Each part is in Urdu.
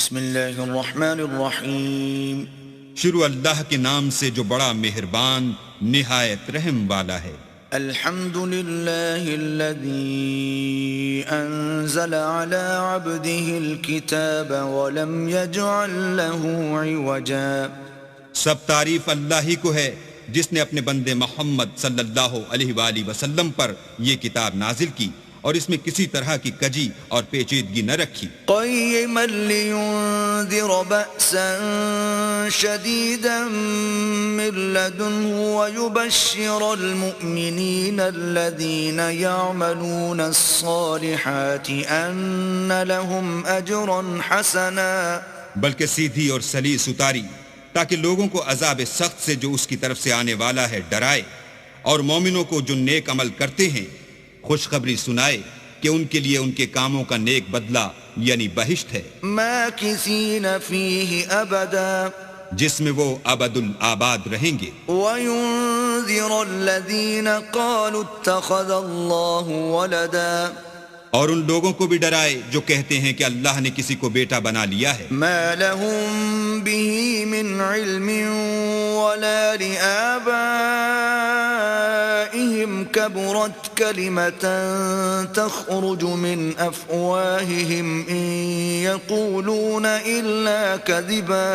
بسم اللہ الرحمن الرحیم. شروع اللہ کے نام سے جو بڑا مہربان نہایت رحم والا ہے. الحمد للہ الذی انزل على عبده الكتاب ولم يجعل له عوجا. سب تعریف اللہ ہی کو ہے جس نے اپنے بندے محمد صلی اللہ علیہ وآلہ وسلم پر یہ کتاب نازل کی اور اس میں کسی طرح کی کجی اور پیچیدگی نہ رکھی. قیما لینذر بأسا شدیدا من لدنه ویبشر المؤمنین الذین یعملون الصالحات ان لهم اجرا حسنا. بلکہ سیدھی اور سلیس اتاری تاکہ لوگوں کو عذاب سخت سے جو اس کی طرف سے آنے والا ہے ڈرائے، اور مومنوں کو جو نیک عمل کرتے ہیں خوشخبری سنائے کہ ان کے لیے ان کے کاموں کا نیک بدلہ یعنی بہشت ہے، ماکثین فیہ ابدا، جس میں وہ ابد الآباد رہیں گے. وینذر الذین قالوا اتخذ اللہ ولدا، اور ان لوگوں کو بھی ڈرائے جو کہتے ہیں کہ اللہ نے کسی کو بیٹا بنا لیا ہے. ما لهم به من علم ولا لآبائهم كبرت كلمة تخرج من أفواههم إن يقولون إلا كذبا.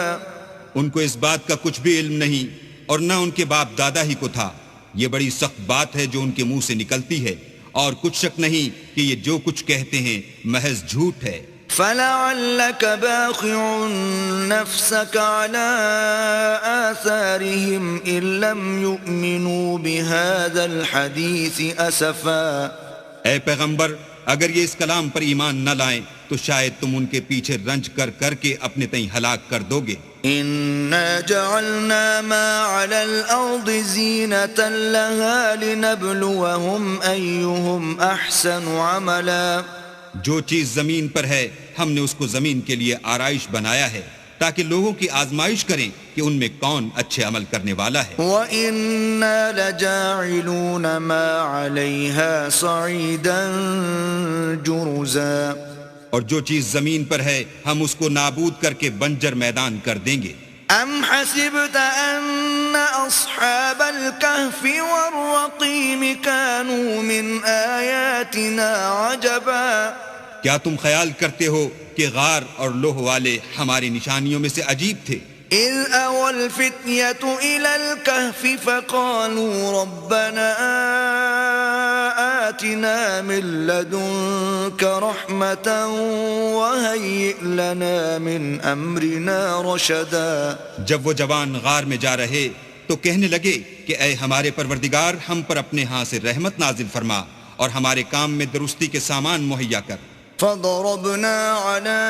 ان کو اس بات کا کچھ بھی علم نہیں اور نہ ان کے باپ دادا ہی کو تھا. یہ بڑی سخت بات ہے جو ان کے منہ سے نکلتی ہے، اور کچھ شک نہیں کہ یہ جو کچھ کہتے ہیں محض جھوٹ ہے. فَلَعَلَّكَ بَاخِعٌ نَفْسَكَ عَلَىٰ آثَارِهِمْ إِن لَّمْ يُؤْمِنُوا بِهَذَا الْحَدِيثِ أَسَفًا. اے پیغمبر، اگر یہ اس کلام پر ایمان نہ لائیں تو شاید تم ان کے پیچھے رنج کر کر کے اپنے تئیں ہلاک کر دو گے. إِنَّا جَعَلْنَا مَا عَلَى الْأَرْضِ زِينَةً لَهَا لِنَبْلُوَهُمْ أَيُّهُمْ أَحْسَنُ عَمَلًا. جو چیز زمین پر ہے ہم نے اس کو زمین کے لیے آرائش بنایا ہے تاکہ لوگوں کی آزمائش کریں کہ ان میں کون اچھے عمل کرنے والا ہے. وَإِنَّا لَجَاعِلُونَ مَا عَلَيْهَا صَعِيدًا جُرُزًا. اور جو چیز زمین پر ہے ہم اس کو نابود کر کے بنجر میدان کر دیں گے. ام حسبت ان اصحاب الكهف والرقيم كانوا من آیاتنا عجبا. کیا تم خیال کرتے ہو کہ غار اور لوح والے ہماری نشانیوں میں سے عجیب تھے؟ اذ اوى الفتية الى الكهف فقالوا ربنا آتنا من لدنك رحمة وهيئ لنا من امرنا رشدا. جب وہ جوان غار میں جا رہے تو کہنے لگے کہ اے ہمارے پروردگار، ہم پر اپنے ہاں سے رحمت نازل فرما اور ہمارے کام میں درستی کے سامان مہیا کر. فضربنا على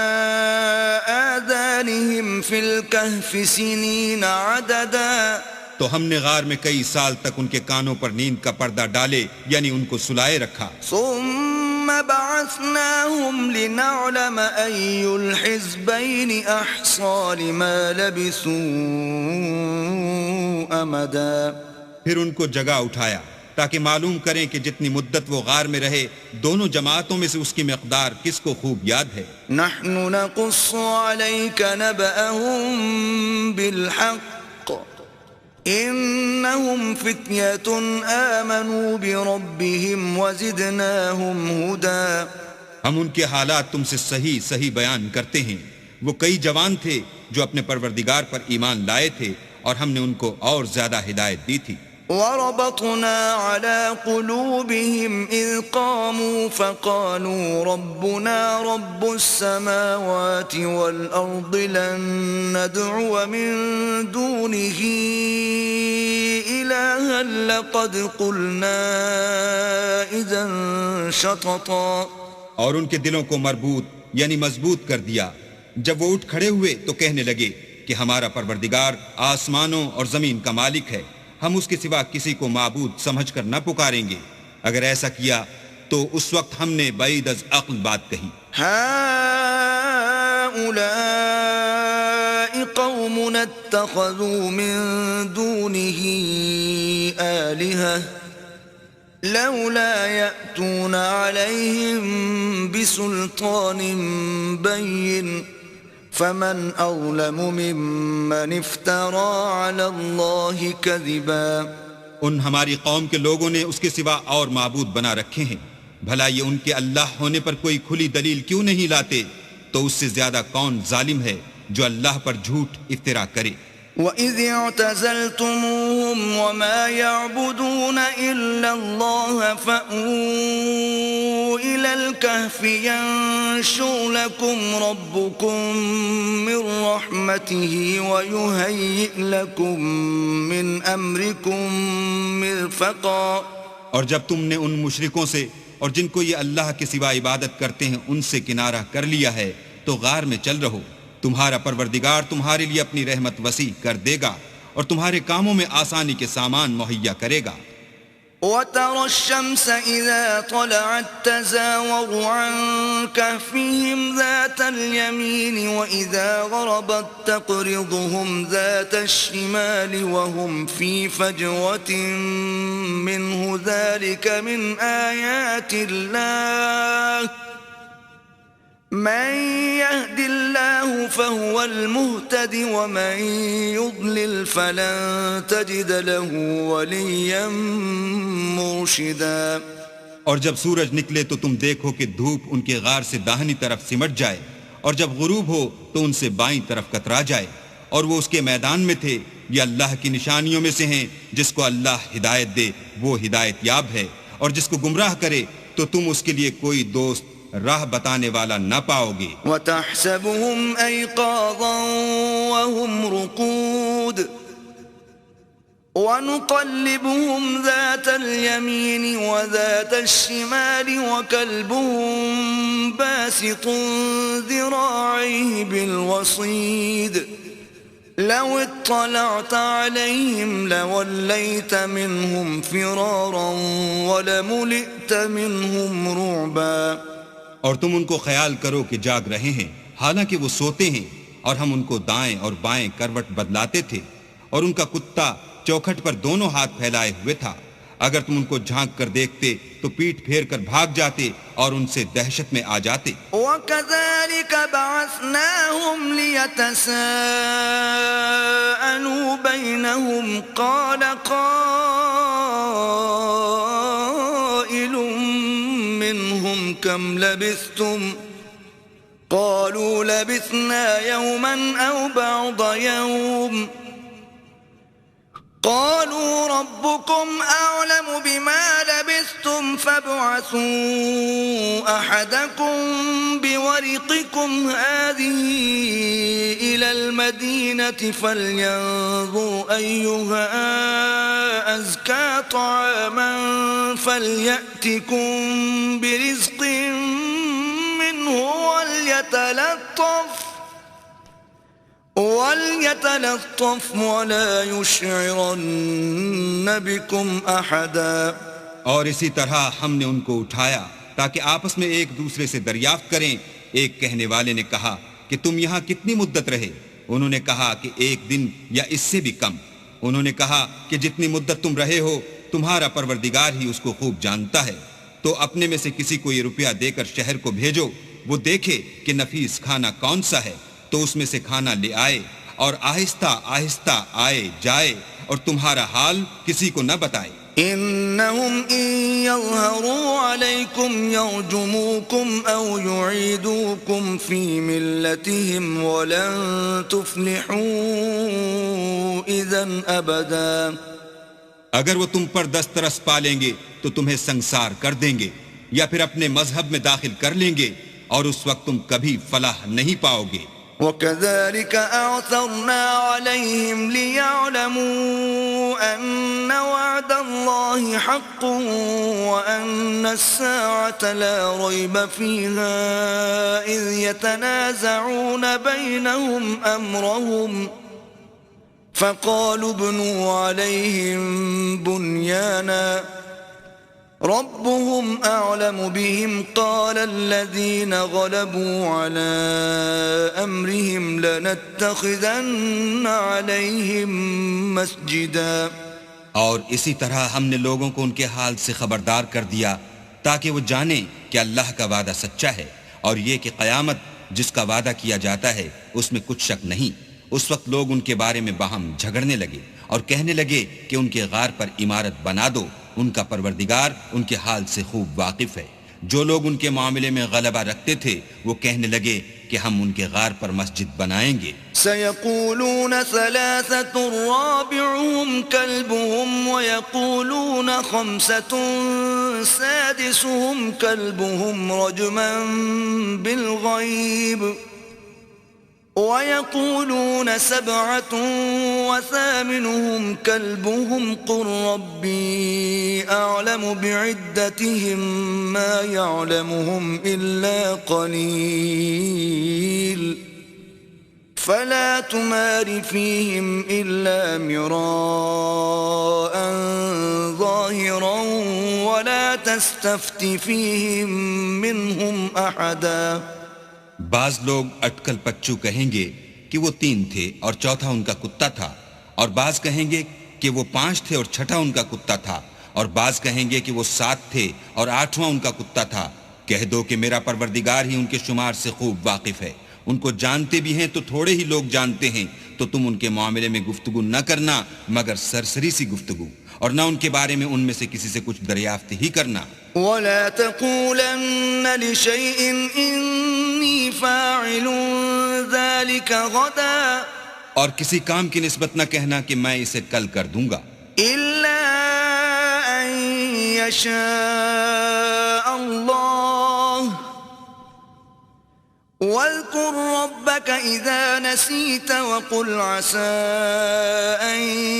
آذانهم في الكهف سنين عددا. تو ہم نے غار میں کئی سال تک ان کے کانوں پر نیند کا پردہ ڈالے یعنی ان کو سلائے رکھا. ثم بعثناهم لنعلم أي الحزبين أحصى لما لبثوا أمدا. پھر ان کو جگہ اٹھایا تاکہ معلوم کریں کہ جتنی مدت وہ غار میں رہے دونوں جماعتوں میں سے اس کی مقدار کس کو خوب یاد ہے. نحن نقص عليك نبأهم بالحق إنهم فتية آمنوا بربهم وزدناهم هدى. ہم ان کے حالات تم سے صحیح بیان کرتے ہیں. وہ کئی جوان تھے جو اپنے پروردگار پر ایمان لائے تھے اور ہم نے ان کو اور زیادہ ہدایت دی تھی. وربطنا على قلوبهم إذ قاموا فقالوا ربنا رب السماوات والأرض لن ندعو من دونه إلها لقد قلنا إذا شططا. اور ان کے دلوں کو مربوط یعنی مضبوط کر دیا. جب وہ اٹھ کھڑے ہوئے تو کہنے لگے کہ ہمارا پروردگار آسمانوں اور زمین کا مالک ہے، ہم اس کے سوا کسی کو معبود سمجھ کر نہ پکاریں گے. اگر ایسا کیا تو اس وقت ہم نے بعید از عقل بات کہی. هؤلاء قوم اتخذوا من دونه آلهة لولا يأتون عليهم بسلطان بين فمن أظلم ممن افترى على الله كذبا. ان ہماری قوم کے لوگوں نے اس کے سوا اور معبود بنا رکھے ہیں، بھلا یہ ان کے اللہ ہونے پر کوئی کھلی دلیل کیوں نہیں لاتے؟ تو اس سے زیادہ کون ظالم ہے جو اللہ پر جھوٹ افترا کرے؟ وَإِذِ اعْتَزَلْتُمُوهُمْ وَمَا يَعْبُدُونَ إِلَّا اللَّهَ فَأْوُوا إِلَى الْكَهْفِ يَنشُرْ لَكُمْ رَبُّكُمْ مِنْ رَحْمَتِهِ وَيُهَيِّئْ لَكُمْ مِنْ أَمْرِكُمْ مِرْفَقًا. اور جب تم نے ان مشرکوں سے اور جن کو یہ اللہ کے سوا عبادت کرتے ہیں ان سے کنارہ کر لیا ہے تو غار میں چل رہو، تمہارا پروردگار تمہارے لیے اپنی رحمت وسیع کر دے گا اور تمہارے کاموں میں آسانی کے سامان مہیا کرے گا. وَتَرَى الشَّمْسَ إِذَا طَلَعَتْ تَزَاوَرُ عَنْ كَهْفِهِمْ ذَاتَ الْيَمِينِ وَإِذَا غَرَبَتْ تَقْرِضُهُمْ ذَاتَ الشِّمَالِ وَهُمْ فِي فَجْوَةٍ مِّنْهُ ذَلِكَ مِنْ آيَاتِ اللَّهِ من يهد الله فهو المهتد ومن يضلل فلن تجد له وليا مرشدا. اور جب سورج نکلے تو تم دیکھو کہ دھوپ ان کے غار سے داہنی طرف سمٹ جائے، اور جب غروب ہو تو ان سے بائیں طرف کترا جائے، اور وہ اس کے میدان میں تھے. یہ اللہ کی نشانیوں میں سے ہیں، جس کو اللہ ہدایت دے وہ ہدایت یاب ہے، اور جس کو گمراہ کرے تو تم اس کے لیے کوئی دوست راہ بتانے والا نہ پاؤ گے. وَتَحْسَبُهُمْ أَيْقَاظًا وَهُمْ رُقُودٌ وَنُقَلِّبُهُمْ ذَاتَ الْيَمِينِ وَذَاتَ الشِّمَالِ وَكَلْبُهُمْ بَاسِطٌ ذِرَاعَيْهِ بِالْوَصِيدِ لَوِ اطَّلَعْتَ عَلَيْهِمْ لَوَلَّيْتَ مِنْهُمْ فِرَارًا وَلَمُلِئْتَ مِنْهُمْ رُعْبًا. اور تم ان کو خیال کرو کہ جاگ رہے ہیں حالانکہ وہ سوتے ہیں، اور ہم ان کو دائیں اور بائیں کروٹ بدلاتے تھے، اور ان کا کتا چوکھٹ پر دونوں ہاتھ پھیلائے ہوئے تھا. اگر تم ان کو جھانک کر دیکھتے تو پیٹھ پھیر کر بھاگ جاتے اور ان سے دہشت میں آ جاتے. وَكَذَلِكَ بَعَثْنَاهُمْ لِيَتَسَاءَلُوا بَيْنَهُمْ قَالَ قَائِلٌ مِّنْهُمْ كَمْ لَبِثْتُمْ قَالُوا لَبِثْنَا يَوْمًا أَوْ بَعْضَ يَوْمٍ قالوا ربكم أعلم بما لبثتم فابعثوا أحدكم بورقكم هذه إلى المدينة فلينظر أيها أزكى طعاما فليأتكم برزق منه وَلْيَتَلَطَّفْ وَلَا يُشْعِرَنَّ بِكُمْ أَحَدًا. اور اسی طرح ہم نے ان کو اٹھایا تاکہ آپس میں ایک دوسرے سے دریافت کریں. ایک کہنے والے نے کہا کہ تم یہاں کتنی مدت رہے؟ انہوں نے کہا کہ 1 دن یا اس سے بھی کم. انہوں نے کہا کہ جتنی مدت تم رہے ہو تمہارا پروردگار ہی اس کو خوب جانتا ہے. تو اپنے میں سے کسی کو یہ روپیہ دے کر شہر کو بھیجو، وہ دیکھے کہ نفیس کھانا کون سا ہے تو اس میں سے کھانا لے آئے، اور آہستہ آہستہ آئے جائے اور تمہارا حال کسی کو نہ بتائے. انہم ان یظہروا علیکم یرجموکم او یعیدوکم فی ملتہم ولن تفلحوا اذن ابدا. اگر وہ تم پر دسترس پالیں گے تو تمہیں سنسار کر دیں گے یا پھر اپنے مذہب میں داخل کر لیں گے، اور اس وقت تم کبھی فلاح نہیں پاؤ گے. وَكَذَلِكَ أَعْثَرْنَا عَلَيْهِمْ لِيَعْلَمُوا أَنَّ وَعْدَ اللَّهِ حَقٌّ وَأَنَّ السَّاعَةَ لَا رَيْبَ فِيهَا إِذْ يَتَنَازَعُونَ بَيْنَهُمْ أَمْرَهُمْ فَقَالُوا ابْنُوا عَلَيْهِمْ بُنْيَانًا ربهم أعلم بهم قال الذين غلبوا على أمرهم لنتخذن عليهم مسجدا. اور اسی طرح ہم نے لوگوں کو ان کے حال سے خبردار کر دیا تاکہ وہ جانیں کہ اللہ کا وعدہ سچا ہے، اور یہ کہ قیامت جس کا وعدہ کیا جاتا ہے اس میں کچھ شک نہیں۔ اس وقت لوگ ان کے بارے میں باہم جھگڑنے لگے اور کہنے لگے کہ ان کے غار پر عمارت بنا دو، ان کا پروردگار ان کے حال سے خوب واقف ہے۔ جو لوگ ان کے معاملے میں غلبہ رکھتے تھے وہ کہنے لگے کہ ہم ان کے غار پر مسجد بنائیں گے۔ سيقولون ثلاثة رابعهم كلبهم ويقولون خمسة سادسهم كلبهم رجما بالغيب ويقولون 7 وثامنهم كلبهم قل ربي أعلم بعدتهم ما يعلمهم إلا قليل فلا تمار فيهم إلا مراء ظاهرا ولا تستفت فيهم منهم أحدا۔ بعض لوگ اٹکل پچو کہیں گے کہ وہ 3 تھے اور چوتھا ان کا کتا تھا، اور بعض کہیں گے کہ وہ 5 تھے اور چھٹا ان کا کتا تھا، اور بعض کہیں گے کہ وہ 7 تھے اور 8واں ان کا کتا تھا۔ کہہ دو کہ میرا پروردگار ہی ان کے شمار سے خوب واقف ہے، ان کو جانتے بھی ہیں تو تھوڑے ہی لوگ جانتے ہیں، تو تم ان کے معاملے میں گفتگو نہ کرنا مگر سرسری سی گفتگو، اور نہ ان کے بارے میں ان میں سے کسی سے کچھ دریافت ہی کرنا۔ ولا تقولن لشيء إني فاعل ذلك غدا، اور کسی کام کی نسبت نہ کہنا کہ میں اسے کل کر دوں گا، إلا أن يشاء الله، واذكر ربك إذا نسيت وقل عسى أن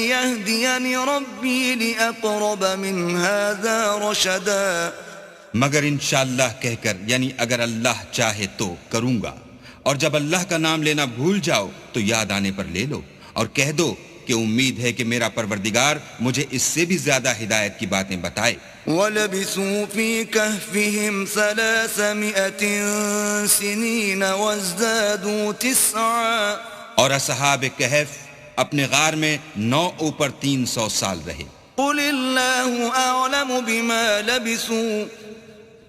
يهديني ربي لأقرب من هذا رشدا۔ مگر انشاءاللہ کہہ کر، یعنی اگر اللہ چاہے تو کروں گا، اور جب اللہ کا نام لینا بھول جاؤ تو یاد آنے پر لے لو، اور کہہ دو کہ امید ہے کہ میرا پروردگار مجھے اس سے بھی زیادہ ہدایت کی باتیں بتائے۔ وَلَبِثُوا فِي كَهْفِهِمْ 300 سِنِينَ وَازْدَادُوا 9، اور اصحاب کہف اپنے غار میں 9 اوپر 300 سال رہے۔ قُلِ اللَّهُ أَعْلَمُ بِمَا لَبِثُوا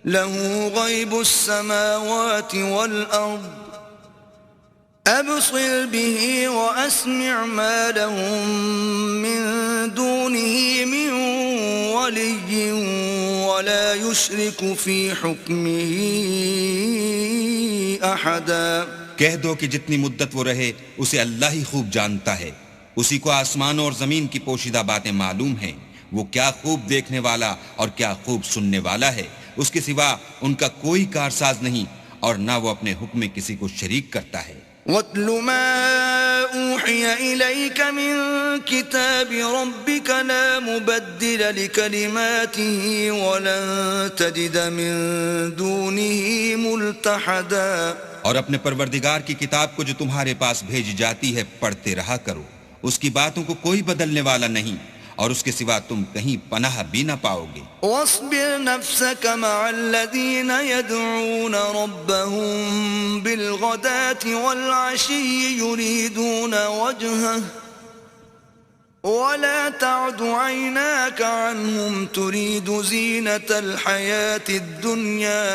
لَهُ غَيْبُ السَّمَاوَاتِ وَالْأَرْضِ أَبْصِرْ بِهِ وَأَسْمِعْ مَا لَهُم مِّن دُونِهِ مِن وَلِيٍّ وَلَا يُشْرِكُ فِي حُكْمِهِ أَحَدًا۔ کہہ دو کہ جتنی مدت وہ رہے اسے اللہ ہی خوب جانتا ہے، اسی کو آسمانوں اور زمین کی پوشیدہ باتیں معلوم ہیں، وہ کیا خوب دیکھنے والا اور کیا خوب سننے والا ہے، اس کے سوا ان کا کوئی کارساز نہیں، اور نہ وہ اپنے حکم میں کسی کو شریک کرتا ہے۔ وَاتْلُ مَا أُوحِيَ إِلَيْكَ مِن كِتَابِ رَبِّكَ لَا مُبَدِّلَ لِكَلِمَاتِهِ وَلَن تَجِدَ مِن دُونِهِ مُلْتَحَدًا۔ اور اپنے پروردگار کی کتاب کو جو تمہارے پاس بھیجی جاتی ہے پڑھتے رہا کرو، اس کی باتوں کو کوئی بدلنے والا نہیں، اور اس کے سوا تم کہیں پناہ بھی نہ پاؤ گے۔ واصبر نفسك مع الذين يدعون ربهم بالغداة والعشي يريدون وجهه ولا تعد عيناك عنهم تريد زينة الحياة الدنيا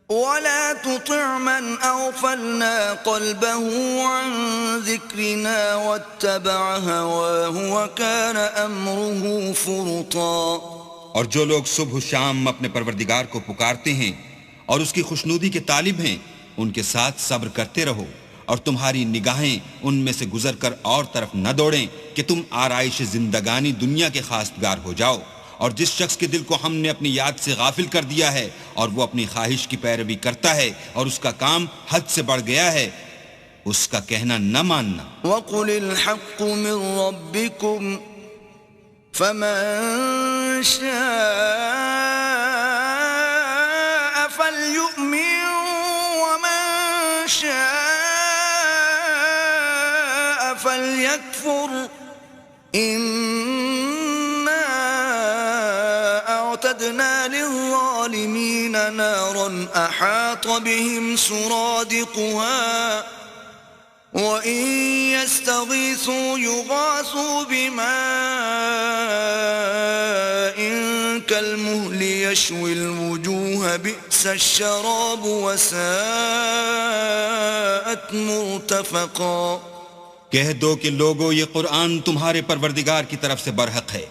ولا تطع من أغفلنا قلبه عن ذكرنا واتبع هواه وكان أمره فرطا۔ اور جو لوگ صبح و شام اپنے پروردگار کو پکارتے ہیں اور اس کی خوشنودی کے طالب ہیں، ان کے ساتھ صبر کرتے رہو، اور تمہاری نگاہیں ان میں سے گزر کر اور طرف نہ دوڑیں کہ تم آرائش زندگانی دنیا کے خواستگار ہو جاؤ۔ اور جس شخص کے دل کو ہم نے اپنی یاد سے غافل کر دیا ہے اور وہ اپنی خواہش کی پیروی کرتا ہے اور اس کا کام حد سے بڑھ گیا ہے، اس کا کہنا نہ ماننا۔ وَقُلِ الْحَقُّ مِنْ رَبِّكُمْ فَمَنْ شَاءَ فَلْيُؤْمِنْ وَمَنْ شَاءَ فَلْيَكْفُرْ أعتدنا للظالمين نارا أحاط بهم سرادقها وَإِن يَسْتَغِيثُوا يُغَاثُوا بِمَاءٍ كَالْمُهْلِ يَشْوِي الْوُجُوهَ بِئْسَ الشَّرَابُ وَسَاءَتْ مُرْتَفَقًا۔ کہہ دو کہ لوگو یہ قرآن تمہارے پروردگار کی طرف سے برحق ہے،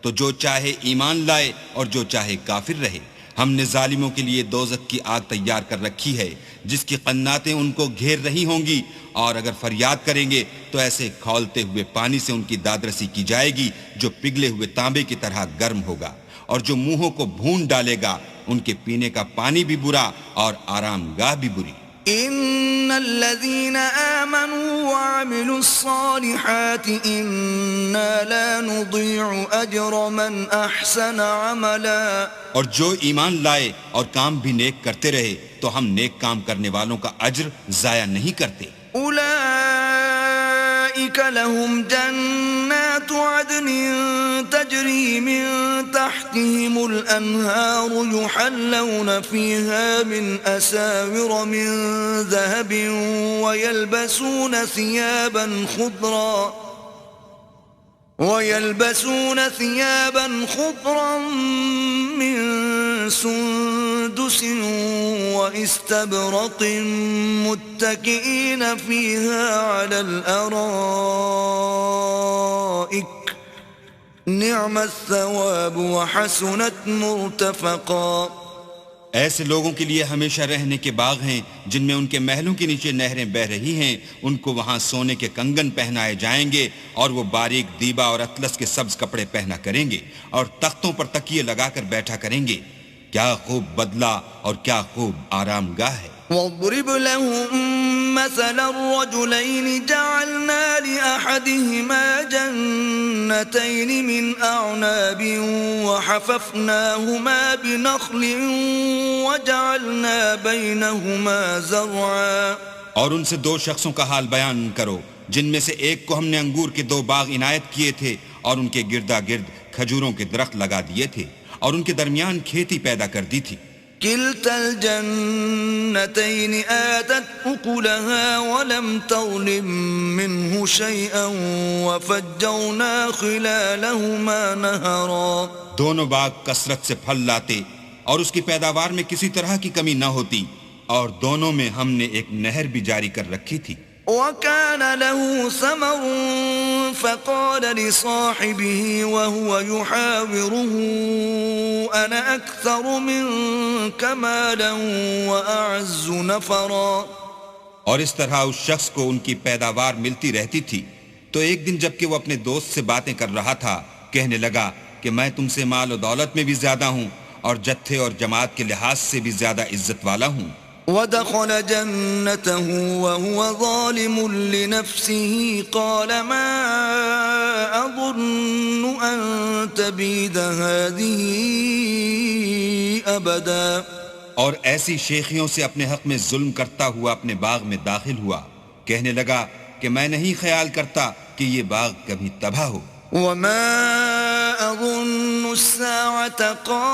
تو جو چاہے ایمان لائے اور جو چاہے کافر رہے۔ ہم نے ظالموں کے لیے دوزخ کی آگ تیار کر رکھی ہے جس کی قناتیں ان کو گھیر رہی ہوں گی، اور اگر فریاد کریں گے تو ایسے کھولتے ہوئے پانی سے ان کی دادرسی کی جائے گی جو پگھلے ہوئے تانبے کی طرح گرم ہوگا، اور جو منہوں کو بھون ڈالے گا ان کے پینے کا پانی بھی برا اور آرام گاہ بھی بری۔ ان الذين آمنوا وعملوا الصالحات انا لا نضيع اجر من احسن عملا، اور جو ایمان لائے اور کام بھی نیک کرتے رہے تو ہم نیک کام کرنے والوں کا اجر ضائع نہیں کرتے۔ اولئك لهم جنات عدن تجري من تحتهم الانهار يحلون فيها من اساور من ذهب ويلبسون ثيابا خضرا من سندس واستبرق متكئين فيها على الارائك نعم الثواب وحسنت مرتفقا۔ ایسے لوگوں کے لیے ہمیشہ رہنے کے باغ ہیں جن میں ان کے محلوں کے نیچے نہریں بہہ رہی ہیں، ان کو وہاں سونے کے کنگن پہنائے جائیں گے اور وہ باریک دیبا اور اطلس کے سبز کپڑے پہنا کریں گے اور تختوں پر تکیے لگا کر بیٹھا کریں گے۔ کیا خوب بدلہ اور کیا خوب آرام گاہ ہے۔ وَاضْرِبْ لَهُم مَّثَلَ الرَّجُلَيْنِ جَعَلْنَا لِأَحَدِهِمَا جَنَّتَيْنِ مِنْ أَعْنَابٍ وَحَفَفْنَاهُمَا بِنَخْلٍ وَجَعَلْنَا بَيْنَهُمَا زَرْعًا۔ اور ان سے دو شخصوں کا حال بیان کرو جن میں سے ایک کو ہم نے انگور کے دو باغ عنایت کیے تھے اور ان کے گردا گرد کھجوروں کے درخت لگا دیے تھے اور ان کے درمیان کھیتی پیدا کر دی تھی۔ كلتا الجنتين آتت أكلها ولم تظلم منه شيئا وفجرنا خلالهما نهرا۔ دونوں باغ کثرت سے پھل لاتے اور اس کی پیداوار میں کسی طرح کی کمی نہ ہوتی، اور دونوں میں ہم نے ایک نہر بھی جاری کر رکھی تھی۔ وكان له ثمر فقال لصاحبه وهو يحاوره أنا أكثر منك مالا وأعز نفرا۔ اور اس طرح اس شخص کو ان کی پیداوار ملتی رہتی تھی، تو ایک دن جب کہ وہ اپنے دوست سے باتیں کر رہا تھا کہنے لگا کہ میں تم سے مال و دولت میں بھی زیادہ ہوں اور جتھے اور جماعت کے لحاظ سے بھی زیادہ عزت والا ہوں۔ ودخل جنته وهو ظالم لنفسه قال ما أظن أن تبيد هذه أبدا۔ اور ایسی شیخیوں سے اپنے حق میں ظلم کرتا ہوا اپنے باغ میں داخل ہوا، کہنے لگا کہ میں نہیں خیال کرتا کہ یہ باغ کبھی تباہ ہو۔ وما أظن الساعة قائمة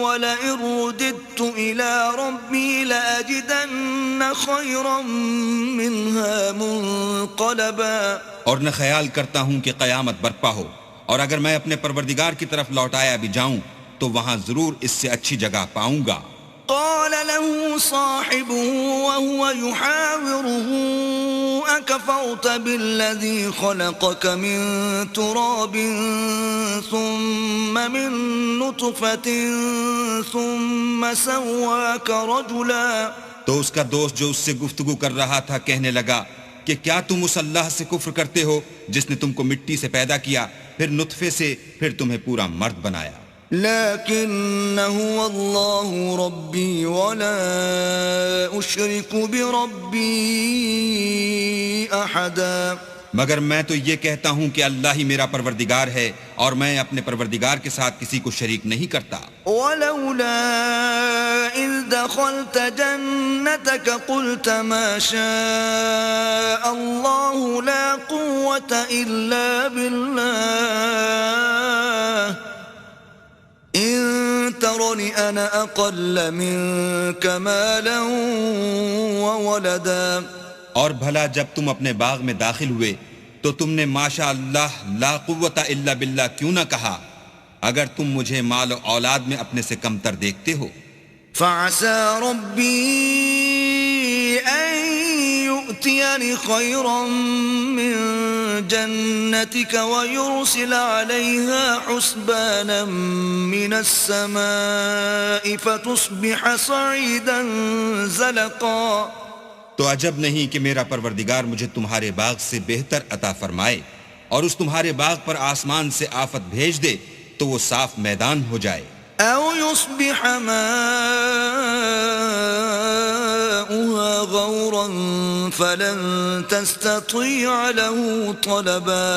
ولئن رددت إلى ربي لأجدن خيرا منها منقلبا۔ اور نہ خیال کرتا ہوں کہ قیامت برپا ہو، اور اگر میں اپنے پروردگار کی طرف لوٹایا بھی جاؤں تو وہاں ضرور اس سے اچھی جگہ پاؤں گا۔ قال له صاحبه وهو يحاوره أكفرت بالذي خلقك من تراب ثم من نطفة ثم سواك رجلا۔ تو اس کا دوست جو اس سے گفتگو کر رہا تھا کہنے لگا کہ کیا تم اس اللہ سے کفر کرتے ہو جس نے تم کو مٹی سے پیدا کیا، پھر نطفے سے، پھر تمہیں پورا مرد بنایا۔ لكن هو الله ربي ولا أشرك بربي أحدا۔ مگر میں تو یہ کہتا ہوں کہ اللہ ہی میرا پروردگار ہے اور میں اپنے پروردگار کے ساتھ کسی کو شریک نہیں کرتا۔ ولولا إذ دخلت جنتك قلت ما شاء الله لا قوة إلا بالله إن ترني أنا أقل منك مالا وولدا. اور بھلا جب تم اپنے باغ میں داخل ہوئے تو تم نے ماشاء اللہ لا قوت الا باللہ کیوں نہ کہا اگر تم مجھے مال و اولاد میں اپنے سے کمتر دیکھتے ہو؟ فعسى ربي أن يؤتيني خيرا من جنتك ويرسل عليها حسبانا من السماء فتصبح صعيدا زلقا. تو عجب نہیں کہ میرا پروردگار مجھے تمہارے باغ سے بہتر عطا فرمائے اور اس تمہارے باغ پر آسمان سے آفت بھیج دے تو وہ صاف میدان ہو جائے. أو يصبح ماؤها غورا فلن تستطيع له طلبا.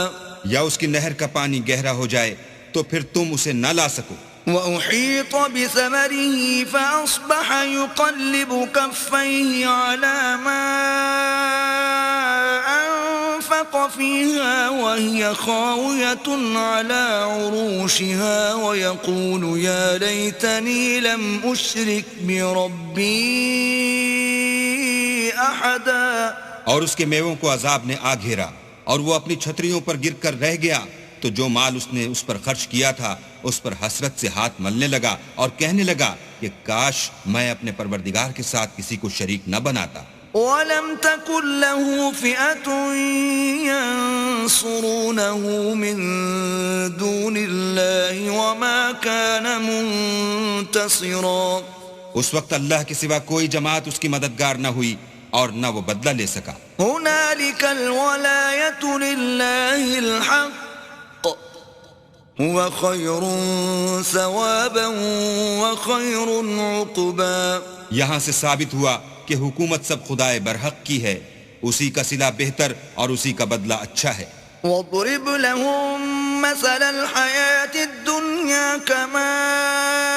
یا اس کی نہر کا پانی گہرا ہو جائے تو پھر تم اسے نہ لا سکو. وأحيط بثمره فأصبح يقلب كفيه على ما أنفق فيها وهي خاوية على عروشها ويقول يا ليتني لم أشرك بربي أحدا. اور اس کے میووں کو عذاب نے آ گھیرا اور وہ اپنی چھتریوں پر گر کر رہ گیا تو جو مال اس نے اس پر خرچ کیا تھا اس پر حسرت سے ہاتھ ملنے لگا اور کہنے لگا کہ کاش میں اپنے پروردگار کے ساتھ کسی کو شریک نہ بناتا. وَلَمْ تَكُنْ لَهُ فِئَةٌ يَنصُرُونَهُ مِن دُونِ اللَّهِ وَمَا كَانَ مُنتَصِرًا. اس وقت اللہ کے سوا کوئی جماعت اس کی مددگار نہ ہوئی اور نہ وہ بدلہ لے سکا. هُنَالِكَ الْوَلَایَةُ لِلَّهِ الْحَقِّ هُوَ خَيْرٌ ثَوَابًا وَخَيْرٌ عُقْبًا. یہاں سے ثابت ہوا کہ حکومت سب خدائے برحق کی ہے، اسی کا صلہ بہتر اور اسی کا بدلہ اچھا ہے. وَاضْرِبْ لَهُم مَّثَلَ الْحَيَاةِ الدُّنْيَا كَمَاءٍ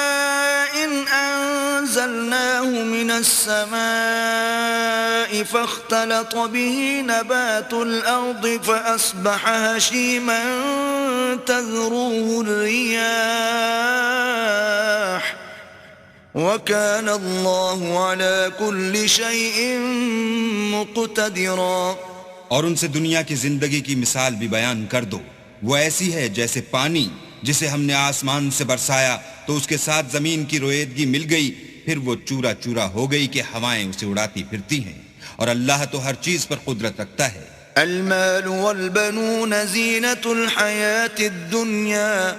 أَنزَلْنَاهُ مِنَ السَّمَاءِ فَاخْتَلَطَ بِهِ نَبَاتُ الْأَرْضِ فَأَصْبَحَ هَشِيمًا تَذْرُوهُ الرِّيَاحُ وَكَانَ اللَّهُ عَلَى كُلِّ شَيْءٍ مُقْتَدِرًا. اور ان سے دنیا کی زندگی کی مثال بھی بیان کر دو. وہ ایسی ہے جیسے پانی جسے ہم نے آسمان سے برسایا تو اس کے ساتھ زمین کی رویدگی مل گئی، پھر وہ چورا چورا ہو گئی کہ ہوائیں اسے اڑاتی پھرتی ہیں، اور اللہ تو ہر چیز پر قدرت رکھتا ہے. المال والبنون زینة الحياة الدنيا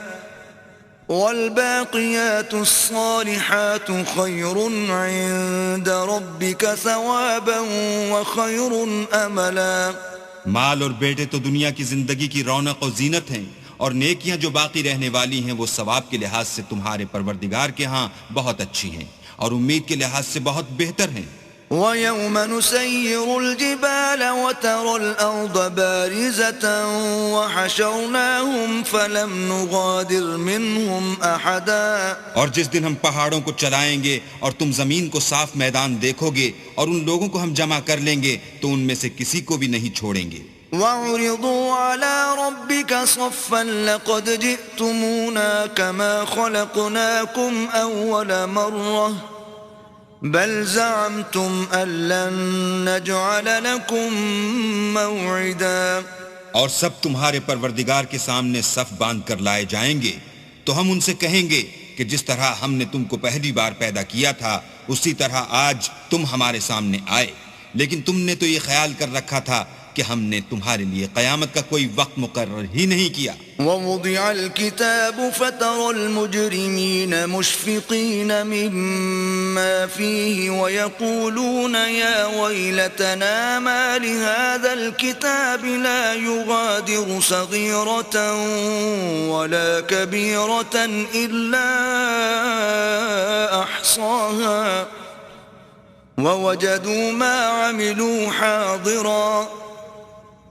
والباقيات الصالحات خير عند ربك ثوابا وخير املا. مال اور بیٹے تو دنیا کی زندگی کی رونق و زینت ہیں، اور نیکیاں جو باقی رہنے والی ہیں وہ ثواب کے لحاظ سے تمہارے پروردگار کے ہاں بہت اچھی ہیں اور امید کے لحاظ سے بہت بہتر ہیں. وَيَوْمَ نُسَيِّرُ الْجِبَالَ وَتَرَى الْأَرْضَ بَارِزَةً وَحَشَرْنَاهُمْ فَلَمْ نُغَادِرْ مِنْهُمْ أَحَدًا. اور جس دن ہم پہاڑوں کو چلائیں گے اور تم زمین کو صاف میدان دیکھو گے اور ان لوگوں کو ہم جمع کر لیں گے تو ان میں سے کسی کو بھی نہیں چھوڑیں گے. وَعُرِضُوا عَلَى رَبِّكَ صَفًّا لَقَدْ جِئْتُمُونَا كَمَا خَلَقْنَاكُمْ أَوَّلَ مَرَّةٍ بل زعمتم أن لن نجعل لكم موعدا. اور سب تمہارے پروردگار کے سامنے صف باندھ کر لائے جائیں گے تو ہم ان سے کہیں گے کہ جس طرح ہم نے تم کو پہلی بار پیدا کیا تھا اسی طرح آج تم ہمارے سامنے آئے، لیکن تم نے تو یہ خیال کر رکھا تھا کہ ہم نے تمہارے لیے قیامت کا کوئی وقت مقرر ہی نہیں کیا. وَوُضِعَ الْكِتَابُ فَتَرَى الْمُجْرِمِينَ مُشْفِقِينَ مِمَّا فِيهِ وَيَقُولُونَ يَا وَيْلَتَنَا مَا لِهَذَا الْكِتَابِ لَا يُغَادِرُ صَغِيرَةً وَلَا كَبِيرَةً إِلَّا أَحْصَاهَا وَوَجَدُوا مَا عَمِلُوا حَاضِرًا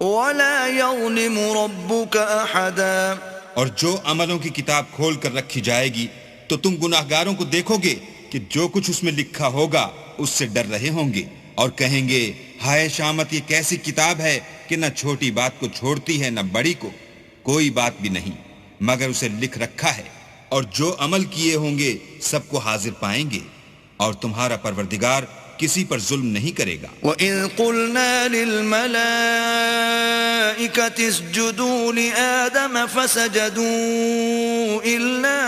وَلَا يَظْلِمُ رَبُّكَ أَحَدًا. اور جو عملوں کی کتاب کھول کر رکھی جائے گی تو تم گناہگاروں کو دیکھو گے کہ جو کچھ اس میں لکھا ہوگا اس سے ڈر رہے ہوں گے اور کہیں گے ہائے شامت، یہ کیسی کتاب ہے کہ نہ چھوٹی بات کو چھوڑتی ہے نہ بڑی کو، کوئی بات بھی نہیں مگر اسے لکھ رکھا ہے اور جو عمل کیے ہوں گے سب کو حاضر پائیں گے، اور تمہارا پروردگار کسی پر ظلم نہیں کرے گا۔ وَإِذْ قُلْنَا لِلْمَلَائِكَةِ اسْجُدُوا لِآدَمَ فَسَجَدُوا إِلَّا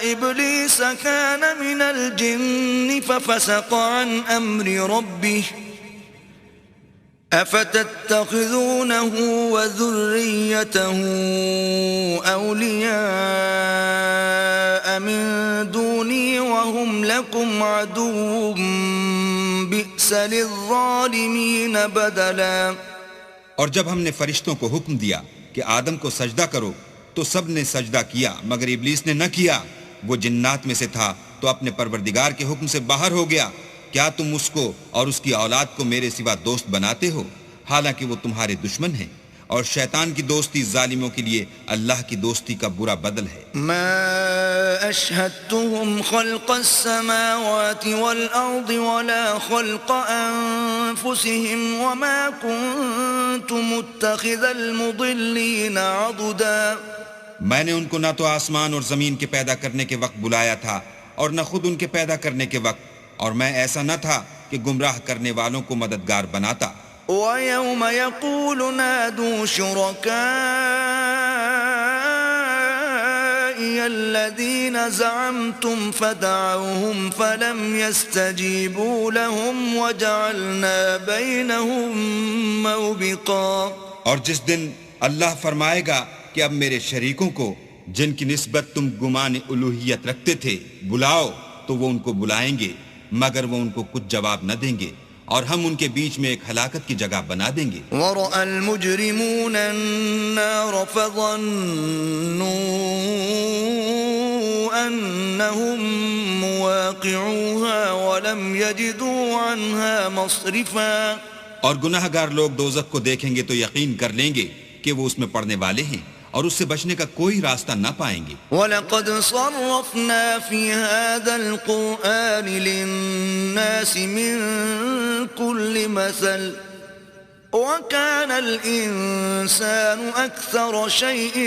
إِبْلِيسَ كَانَ مِنَ الْجِنِّ فَفَسَقَ عَنْ أَمْرِ رَبِّهِ أَفَتَتَّخِذُونَهُ وَذُرِّيَّتَهُ أَوْلِيَاءَ مِن دُونِي وَهُمْ لَكُمْ عَدُوٌّ بِئْسَ لِلظَّالِمِينَ بَدَلًا۔ اور جب ہم نے فرشتوں کو حکم دیا کہ آدم کو سجدہ کرو تو سب نے سجدہ کیا مگر ابلیس نے نہ کیا، وہ جنات میں سے تھا تو اپنے پروردگار کے حکم سے باہر ہو گیا۔ کیا تم اس کو اور اس کی اولاد کو میرے سوا دوست بناتے ہو، حالانکہ وہ تمہارے دشمن ہیں، اور شیطان کی دوستی ظالموں کے لیے اللہ کی دوستی کا برا بدل ہے۔ ما أشهدتهم خلق السماوات والأرض ولا خلق أنفسهم وما كنت متخذ المضلين عضدا۔ میں نے ان کو نہ تو آسمان اور زمین کے پیدا کرنے کے وقت بلایا تھا اور نہ خود ان کے پیدا کرنے کے وقت، اور میں ایسا نہ تھا کہ گمراہ کرنے والوں کو مددگار بناتا۔ وَيَوْمَ يَقُولُ نَادُوا شُرَكَائِيَ الَّذِينَ زَعَمْتُمْ فَدَعَوْهُمْ فَلَمْ يَسْتَجِيبُوا لَهُمْ وَجَعَلْنَا بَيْنَهُمْ مَوْبِقًا۔ اور جس دن اللہ فرمائے گا کہ اب میرے شریکوں کو جن کی نسبت تم گمان الوہیت رکھتے تھے بلاؤ، تو وہ ان کو بلائیں گے مگر وہ ان کو کچھ جواب نہ دیں گے، اور ہم ان کے بیچ میں ایک ہلاکت کی جگہ بنا دیں گے۔ وَرَأَى الْمُجْرِمُونَ النَّارَ فَظَنُّوا أَنَّهُمْ مُوَاقِعُوهَا وَلَمْ يَجِدُوا عَنْهَا مَصْرِفًا۔ اور گناہ گار لوگ دوزخ کو دیکھیں گے تو یقین کر لیں گے کہ وہ اس میں پڑنے والے ہیں، اور اس سے بچنے کا کوئی راستہ نہ پائیں گے۔ وَلَقَدْ صَرَّفْنَا فِي هَذَا الْقُرْآنِ لِلنَّاسِ مِنْ كُلِّ مَثَلٍ وَكَانَ الْإِنسَانُ أَكْثَرَ شَيْءٍ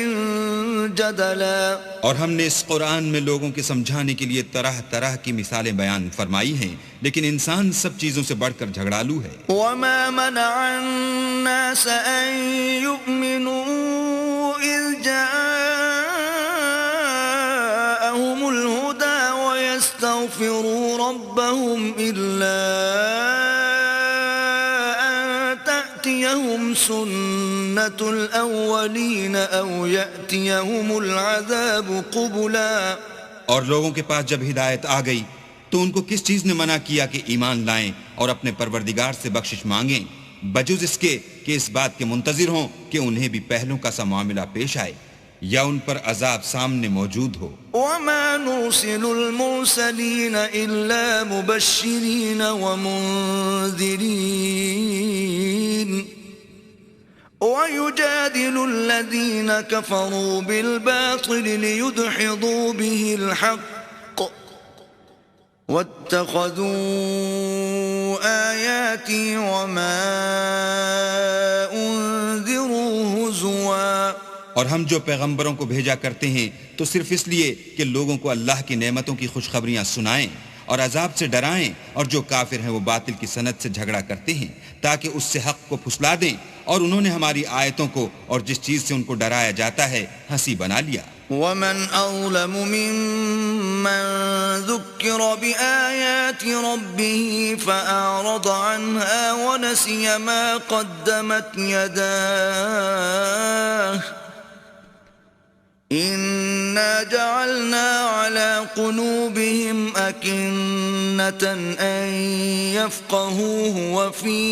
جَدَلًا۔ اور ہم نے اس قرآن میں لوگوں کے سمجھانے کے لیے طرح طرح کی مثالیں بیان فرمائی ہیں، لیکن انسان سب چیزوں سے بڑھ کر جھگڑالو ہے۔ وَمَا مَنَعَ النَّاسَ أَن يُؤْمِنُوا إِذْ جَاءَهُمُ الْهُدَى وَيَسْتَغْفِرُوا رَبَّهُمْ إِلَّا أَن تَأْتِيَهُمْ سُنَّةُ الْأَوَّلِينَ أَوْ يَأْتِيَهُمُ الْعَذَابُ قُبُلًا۔ اور لوگوں کے پاس جب ہدایت آ گئی تو ان کو کس چیز نے منع کیا کہ ایمان لائیں اور اپنے پروردگار سے بخشش مانگیں، بجز اس کے کہ اس بات کے منتظر ہوں کہ انہیں بھی پہلوں کا سا معاملہ پیش آئے یا ان پر عذاب سامنے موجود ہو۔ وَمَا نُرْسِلُ الْمُرْسَلِينَ إِلَّا مُبَشِّرِينَ وَمُنذِرِينَ وَيُجَادِلُ الَّذِينَ كَفَرُوا بِالْبَاطِلِ لِيُدْحِضُوا بِهِ الْحَقَّ وَاتَّخَذُوا آيَاتِي وَمَا أُنذِرُوا هُزُوًا۔ اور ہم جو پیغمبروں کو بھیجا کرتے ہیں تو صرف اس لیے کہ لوگوں کو اللہ کی نعمتوں کی خوشخبریاں سنائیں اور عذاب سے ڈرائیں، اور جو کافر ہیں وہ باطل کی سنت سے جھگڑا کرتے ہیں تاکہ اس سے حق کو پھسلا دیں، اور انہوں نے ہماری آیتوں کو اور جس چیز سے ان کو ڈرایا جاتا ہے ہنسی بنا لیا۔ وَمَنْ أَظْلَمُ مِمَّنْ ذُكِّرَ بِآيَاتِ رَبِّهِ فَأَعْرَضَ عَنْهَا وَنَسِيَ مَا قَدَّمَتْ يَدَاهُ إِنَّا جَعَلْنَا عَلَى قُلُوبِهِمْ أَكِنَّةً أَن يَفْقَهُوهُ وَفِي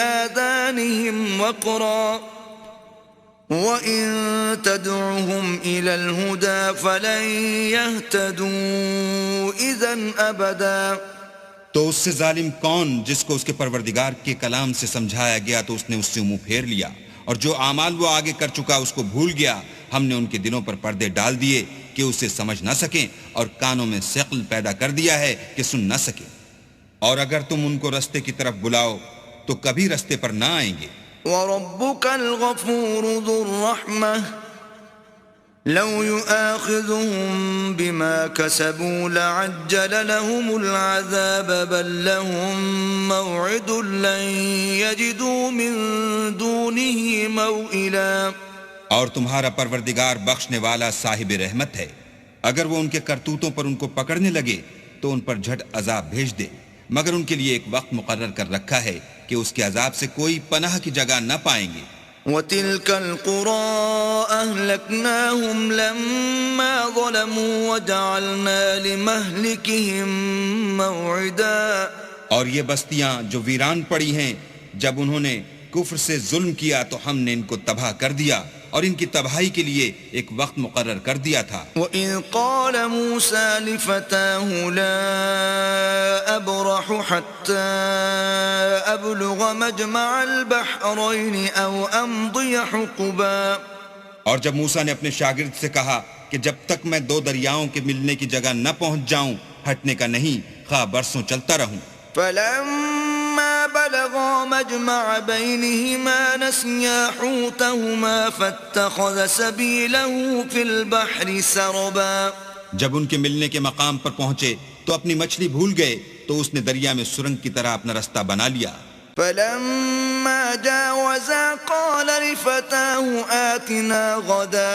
آذَانِهِمْ وَقْرًا وَإِن تَدْعُهُمْ إِلَى الْهُدَى فَلَن يَهْتَدُوا إِذًا أَبَدًا۔ تو اس سے ظالم کون جس کو اس کے پروردگار کے کلام سے سمجھایا گیا تو اس نے اس سے منہ پھیر لیا، اور جو اعمال وہ آگے کر چکا اس کو بھول گیا۔ ہم نے ان کے دلوں پر پردے ڈال دیے کہ اسے سمجھ نہ سکیں، اور کانوں میں ثقل پیدا کر دیا ہے کہ سن نہ سکیں، اور اگر تم ان کو رستے کی طرف بلاؤ تو کبھی رستے پر نہ آئیں گے۔ وَرَبُّكَ الْغَفُورُ ذُو الرَّحْمَةِ لو يؤاخذهم بما كسبوا لعجل لهم العذاب بل لهم موعد لن يجدوا من دونه موئلا. اور تمہارا پروردگار بخشنے والا صاحب رحمت ہے، اگر وہ ان کے کرتوتوں پر ان کو پکڑنے لگے تو ان پر جھٹ عذاب بھیج دے، مگر ان کے لیے ایک وقت مقرر کر رکھا ہے کہ اس کے عذاب سے کوئی پناہ کی جگہ نہ پائیں گے. وَتِلْكَ الْقُرَىٰ أَهْلَكْنَاهُمْ لَمَّا ظَلَمُوا وَجَعَلْنَا لِمَهْلِكِهِمْ مَوْعِدًا. اور یہ بستیاں جو ویران پڑی ہیں، جب انہوں نے کفر سے ظلم کیا تو ہم نے ان کو تباہ کر دیا اور ان کی تباہی کے لیے ایک وقت مقرر کر دیا تھا. وَإِذْ قَالَ مُوسَىٰ لِفَتَاهُ لَا أَبْرَحُ حَتَّىٰ أَبْلُغَ مَجْمَعَ الْبَحْرَيْنِ أَوْ أَمْضِيَ حُقُبًا. اور جب موسیٰ نے اپنے شاگرد سے کہا کہ جب تک میں دو دریاؤں کے ملنے کی جگہ نہ پہنچ جاؤں ہٹنے کا نہیں، خواہ برسوں چلتا رہوں. فَلَمَّا بَلَغَا مَجْمَعَ بَيْنِهِمَا نَسِيَا حُوتَهُمَا فَاتَّخَذَ سَبِيلَهُ فِي الْبَحْرِ سَرَبًا. جب ان کے ملنے کے مقام پر پہنچے تو اپنی مچھلی بھول گئے تو اس نے دریا میں سرنگ کی طرح اپنا رستہ بنا لیا. فَلَمَّا جَاوَزَا قَالَ لِفَتَاهُ آتِنَا غَدَاءَنَا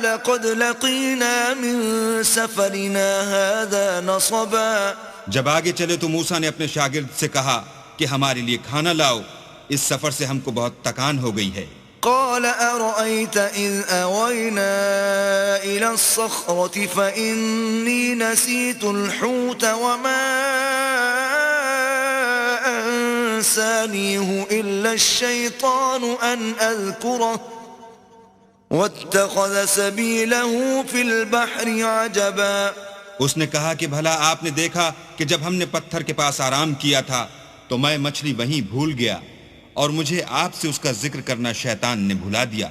لَقَدْ لَقِينَا مِن سَفَرِنَا هَذَا نَصَبًا. جب آگے چلے تو موسیٰ نے اپنے شاگرد سے کہا کہ ہمارے لیے کھانا لاؤ، اس سفر سے ہم کو بہت تکان ہو گئی ہے. قال أرأيت إذ أوينا إلى الصخرة فإني نسيت الحوت وما أنسانيه إلا الشيطان أن أذكره واتخذ سبيله في البحر عجبا. اس نے کہا کہ بھلا آپ نے دیکھا کہ جب ہم نے پتھر کے پاس آرام کیا تھا تو میں مچھلی وہیں بھول گیا اور مجھے آپ سے اس کا ذکر کرنا شیطان نے بھلا دیا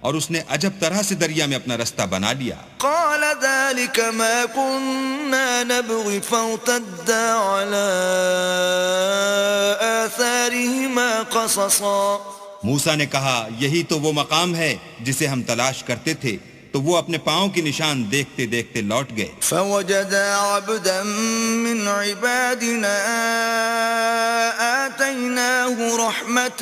اور اس نے عجب طرح سے دریا میں اپنا رستہ بنا لیا. قال ذلك ما كنا نبغي فارتدا على آثارهما قصصا. موسیٰ نے کہا یہی تو وہ مقام ہے جسے ہم تلاش کرتے تھے، تو وہ اپنے پاؤں کی نشان دیکھتے دیکھتے لوٹ گئے. فوجدا عبدا من عبادنا آتيناه رحمة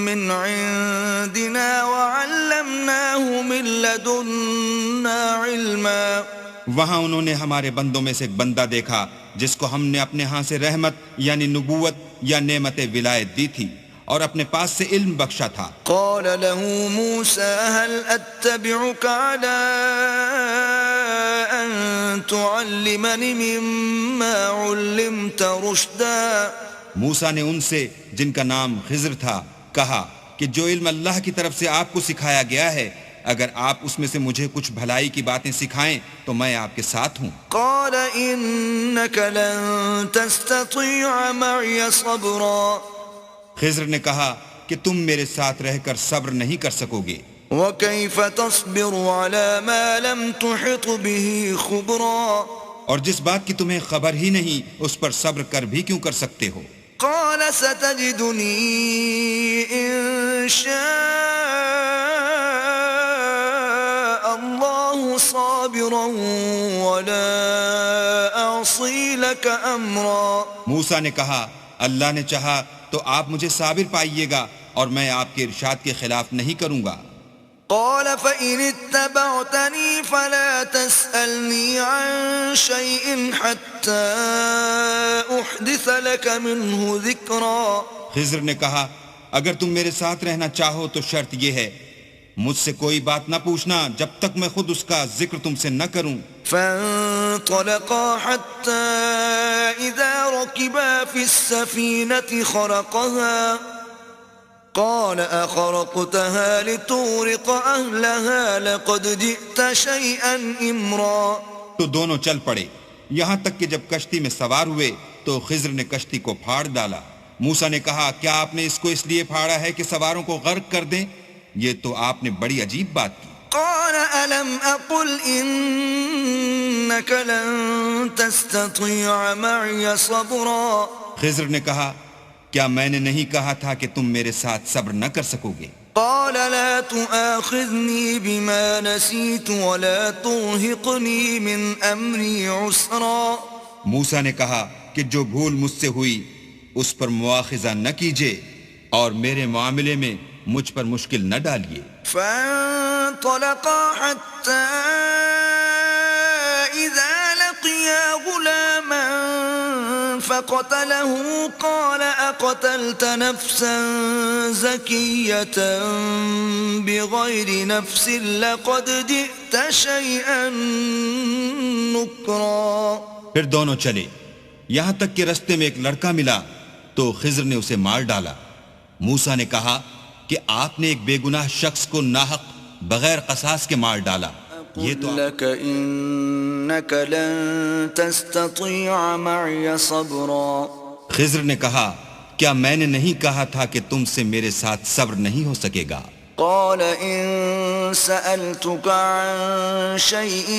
من عندنا وعلمناه من لدنا علما. وہاں انہوں نے ہمارے بندوں میں سے ایک بندہ دیکھا جس کو ہم نے اپنے ہاں سے رحمت یعنی نبوت یا نعمت ولایت دی تھی اور اپنے پاس سے علم بخشا تھا. قال له موسى هل أتبعك على أن تعلمني مما علمت رشدا. موسیٰ نے ان سے جن کا نام خضر تھا کہا کہ جو علم اللہ کی طرف سے آپ کو سکھایا گیا ہے اگر آپ اس میں سے مجھے کچھ بھلائی کی باتیں سکھائیں تو میں آپ کے ساتھ ہوں. قال إنك لن تستطيع معي صبرا. خضر نے کہا کہ تم میرے ساتھ رہ کر صبر نہیں کر سکو گے. وكيف تصبر على ما لم تحط به خبرا. اور جس بات کی تمہیں خبر ہی نہیں اس پر صبر کر بھی کیوں کر سکتے ہو. قال ستجدني إن شاء الله صابرا ولا أعصي لك أمرا. موسیٰ نے کہا اللہ نے چاہا تو آپ مجھے صابر پائیے گا اور میں آپ کے ارشاد کے خلاف نہیں کروں گا. قال فإن اتبعتني فلا تسألني عن شيء حتى أحدث لك منه ذكرا. خضر نے کہا اگر تم میرے ساتھ رہنا چاہو تو شرط یہ ہے مجھ سے کوئی بات نہ پوچھنا جب تک میں خود اس کا ذکر تم سے نہ کروں. فانطلقا حتى إذا ركبا في السفينة خرقها قال أخرقتها لتغرق أهلها لقد جئت شيئا إمرا. تو دونوں چل پڑے یہاں تک کہ جب کشتی میں سوار ہوئے تو خضر نے کشتی کو پھاڑ ڈالا. موسیٰ نے کہا کیا آپ نے اس کو اس لیے پھاڑا ہے کہ سواروں کو غرق کر دیں؟ یہ تو آپ نے بڑی عجیب بات کی. قال ألم أقل إنك لن تستطيع معي صبرا. خضر نے کہا کیا میں نے نہیں کہا تھا کہ تم میرے ساتھ صبر نہ کر سکو گے؟ قال لا تؤاخذني بما نسيت ولا ترهقني من أمري عسرا. موسیٰ نے کہا کہ جو بھول مجھ سے ہوئی اس پر مواخذہ نہ کیجیے اور میرے معاملے میں مجھ پر مشکل نہ ڈالیے. فانطلقا حتى إذا لقيا غلاما فقتله قال أقتلت نفسا زكية بغير نفس لقد جئت شيئا نكرا. پھر دونوں چلے یہاں تک کہ رستے میں ایک لڑکا ملا تو خضر نے اسے مار ڈالا. موسیٰ نے کہا کہ آپ نے ایک بے گناہ شخص کو ناحق بغیر قصاص کے مار ڈالا. یہ تو لك إنك لن تستطيع معي صبرا. خضر نے کہا کیا میں نے نہیں کہا تھا کہ تم سے میرے ساتھ صبر نہیں ہو سکے گا. قال إن سألتك عن شيء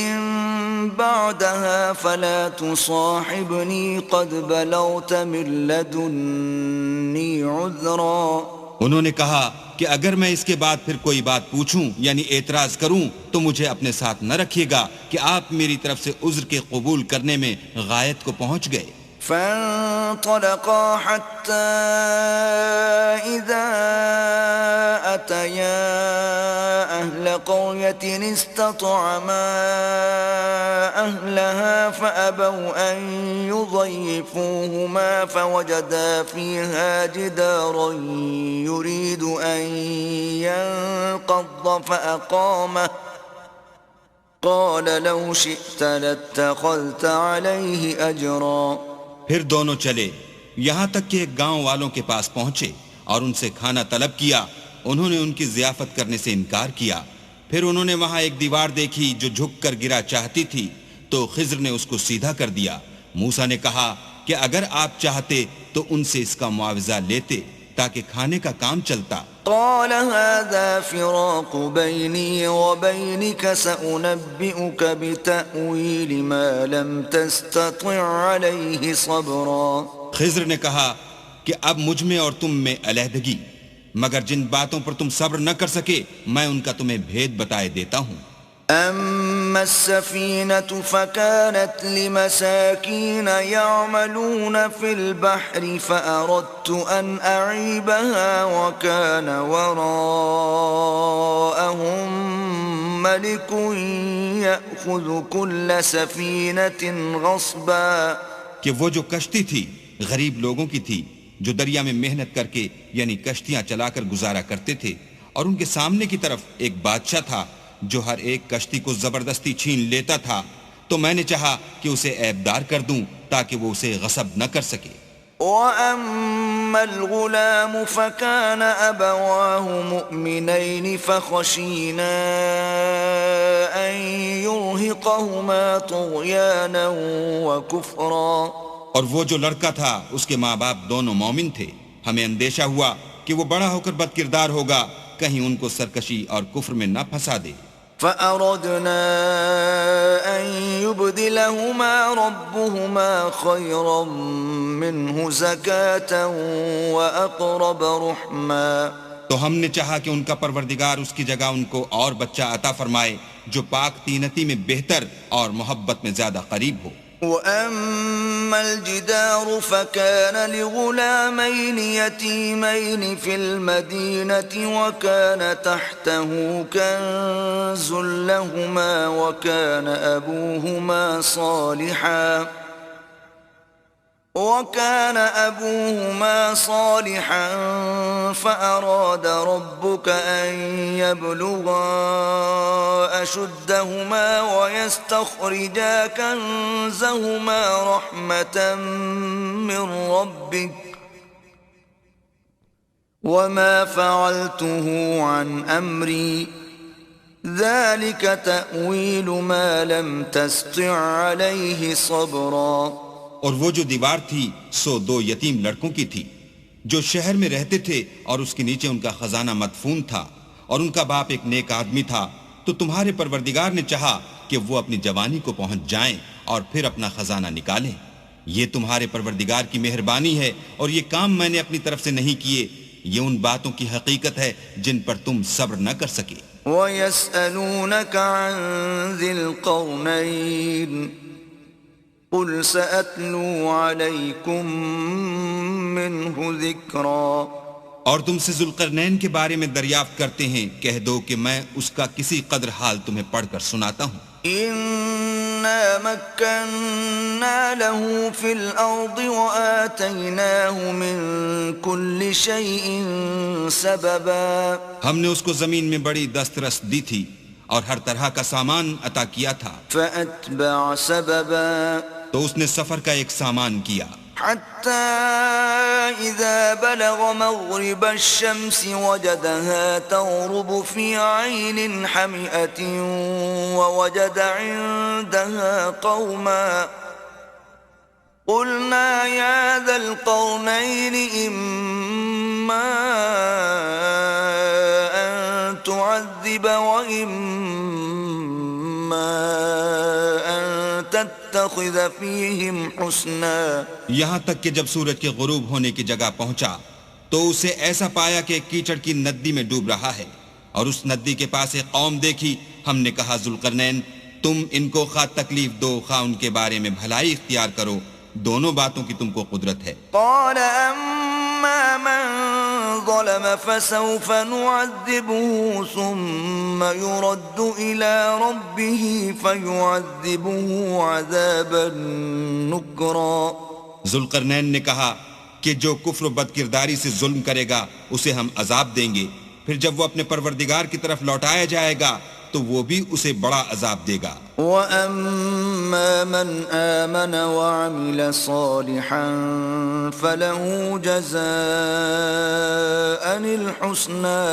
بعدها فلا تصاحبني قد بلغت من لدني عذرا. انہوں نے کہا کہ اگر میں اس کے بعد پھر کوئی بات پوچھوں یعنی اعتراض کروں تو مجھے اپنے ساتھ نہ رکھیے گا کہ آپ میری طرف سے عذر کے قبول کرنے میں غایت کو پہنچ گئے. فانطلقا حتى إذا أتيا أهل قرية استطعما أهلها فأبوا أن يضيفوهما فوجدا فيها جدارا يريد أن ينقض فأقامه قال لو شئت لاتخذت عليه أجرا. پھر دونوں چلے یہاں تک کہ ایک گاؤں والوں کے پاس پہنچے اور ان سے کھانا طلب کیا. انہوں نے ان کی ضیافت کرنے سے انکار کیا. پھر انہوں نے وہاں ایک دیوار دیکھی جو جھک کر گرا چاہتی تھی تو خضر نے اس کو سیدھا کر دیا. موسیٰ نے کہا کہ اگر آپ چاہتے تو ان سے اس کا معاوضہ لیتے تاکہ کھانے کا کام چلتا. قال هذا فراق بيني وبينك سأنبئك بتأويل ما لم تستطع عليه صبرا. خضر نے کہا کہ اب مجھ میں اور تم میں علیحدگی مگر جن باتوں پر تم صبر نہ کر سکے میں ان کا تمہیں بھید بتائے دیتا ہوں. أما السفينة فكانت لمساكين يعملون في البحر فأردت أن أعيبها وكان وراءهم ملك يأخذ كل سفينة غصبا. کہ وہ جو کشتی تھی غریب لوگوں کی تھی جو دریا میں محنت کر کے یعنی کشتیاں چلا کر گزارا کرتے تھے اور ان کے سامنے کی طرف ایک بادشاہ تھا جو ہر ایک کشتی کو زبردستی چھین لیتا تھا. تو میں نے چاہا کہ اسے عیبدار کر دوں تاکہ وہ اسے غصب نہ کر سکے. وَأَمَّا الْغُلَامُ فَكَانَ أَبَوَاهُ مُؤْمِنَيْنِ فَخَشِينَا أَن يُرْهِقَهُمَا طُغْيَانًا وَكُفْرًا. اور وہ جو لڑکا تھا اس کے ماں باپ دونوں مومن تھے. ہمیں اندیشہ ہوا کہ وہ بڑا ہو کر بد کردار ہوگا کہیں ان کو سرکشی اور کفر میں نہ پھنسا دے. فَأَرَدْنَا أَن يُبْدِلَهُمَا رَبُّهُمَا خَيْرًا مِّنْهُ زَكَاةً وَأَقْرَبَ رُحْمًا. تو ہم نے چاہا کہ ان کا پروردگار اس کی جگہ ان کو اور بچہ عطا فرمائے جو پاک تینتی میں بہتر اور محبت میں زیادہ قریب ہو. وَأَمَّا الْجِدَارُ فَكَانَ لِغُلَامَيْنِ يَتِيمَيْنِ فِي الْمَدِينَةِ وَكَانَ تَحْتَهُ كَنزٌ لَهُمَا وَكَانَ أَبُوهُمَا صَالِحًا فَأَرَادَ رَبُّكَ أَن يَبْلُغَا أَشُدَّهُمَا وَيَسْتَخْرِجَا كَنزَهُمَا رَحْمَةً مِّن رَّبِّكَ وَمَا فَعَلْتُهُ عَنْ أَمْرِي ذَلِكَ تَأْوِيلُ مَا لَمْ تَسْطِع عَلَيْهِ صَبْرًا. اور وہ جو دیوار تھی سو دو یتیم لڑکوں کی تھی جو شہر میں رہتے تھے اور اس کے نیچے ان کا خزانہ مدفون تھا اور ان کا باپ ایک نیک آدمی تھا. تو تمہارے پروردگار نے چاہا کہ وہ اپنی جوانی کو پہنچ جائیں اور پھر اپنا خزانہ نکالیں. یہ تمہارے پروردگار کی مہربانی ہے اور یہ کام میں نے اپنی طرف سے نہیں کیے یہ ان باتوں کی حقیقت ہے جن پر تم صبر نہ کر سکے. وَيَسْأَلُونَكَ عَنْ ذِي الْقَرْنَيْنِ قُلْ سَأَتْلُو عَلَيْكُمْ مِنْهُ ذِكْرًا. اور تم سے ذوالقرنین کے بارے میں دریافت کرتے ہیں، کہہ دو کہ میں اس کا کسی قدر حال تمہیں پڑھ کر سناتا ہوں. إِنَّا مَكَّنَّا لَهُ فِي الْأَرْضِ وَآتَيْنَاهُ مِنْ كُلِّ شَيْءٍ سَبَبًا. ہم نے اس کو زمین میں بڑی دسترس دی تھی اور ہر طرح کا سامان عطا کیا تھا. فَأَتْبَعَ سَبَبًا. تو اس نے سفر کا ایک سامان کیا، حتى إذا بلغ مغرب الشمس وجدها تغرب في عين حمئة ووجد عندها قوما قلنا يا ذا القرنين إما أن تعذب وإما أن تتخذ فيهم حسنا. یہاں تک کہ جب سورج کے غروب ہونے کی جگہ پہنچا تو اسے ایسا پایا کہ کیچڑ کی ندی میں ڈوب رہا ہے، اور اس ندی کے پاس ایک قوم دیکھی. ہم نے کہا ذوالقرنین تم ان کو خواہ تکلیف دو خواہ ان کے بارے میں بھلائی اختیار کرو، دونوں باتوں کی تم کو قدرت ہے. قال أما من ظلم فسوف نعذبه ثم يرد إلى ربه فيعذبه عذابا نكرا. ذوالقرنین نے کہا کہ جو کفر و بد کرداری سے ظلم کرے گا اسے ہم عذاب دیں گے، پھر جب وہ اپنے پروردگار کی طرف لوٹایا جائے گا تو وہ بھی اسے بڑا عذاب دے گا. وَأَمَّا مَنْ آمَنَ وَعَمِلَ صَالِحًا فَلَهُ جَزَاءً الْحُسْنَى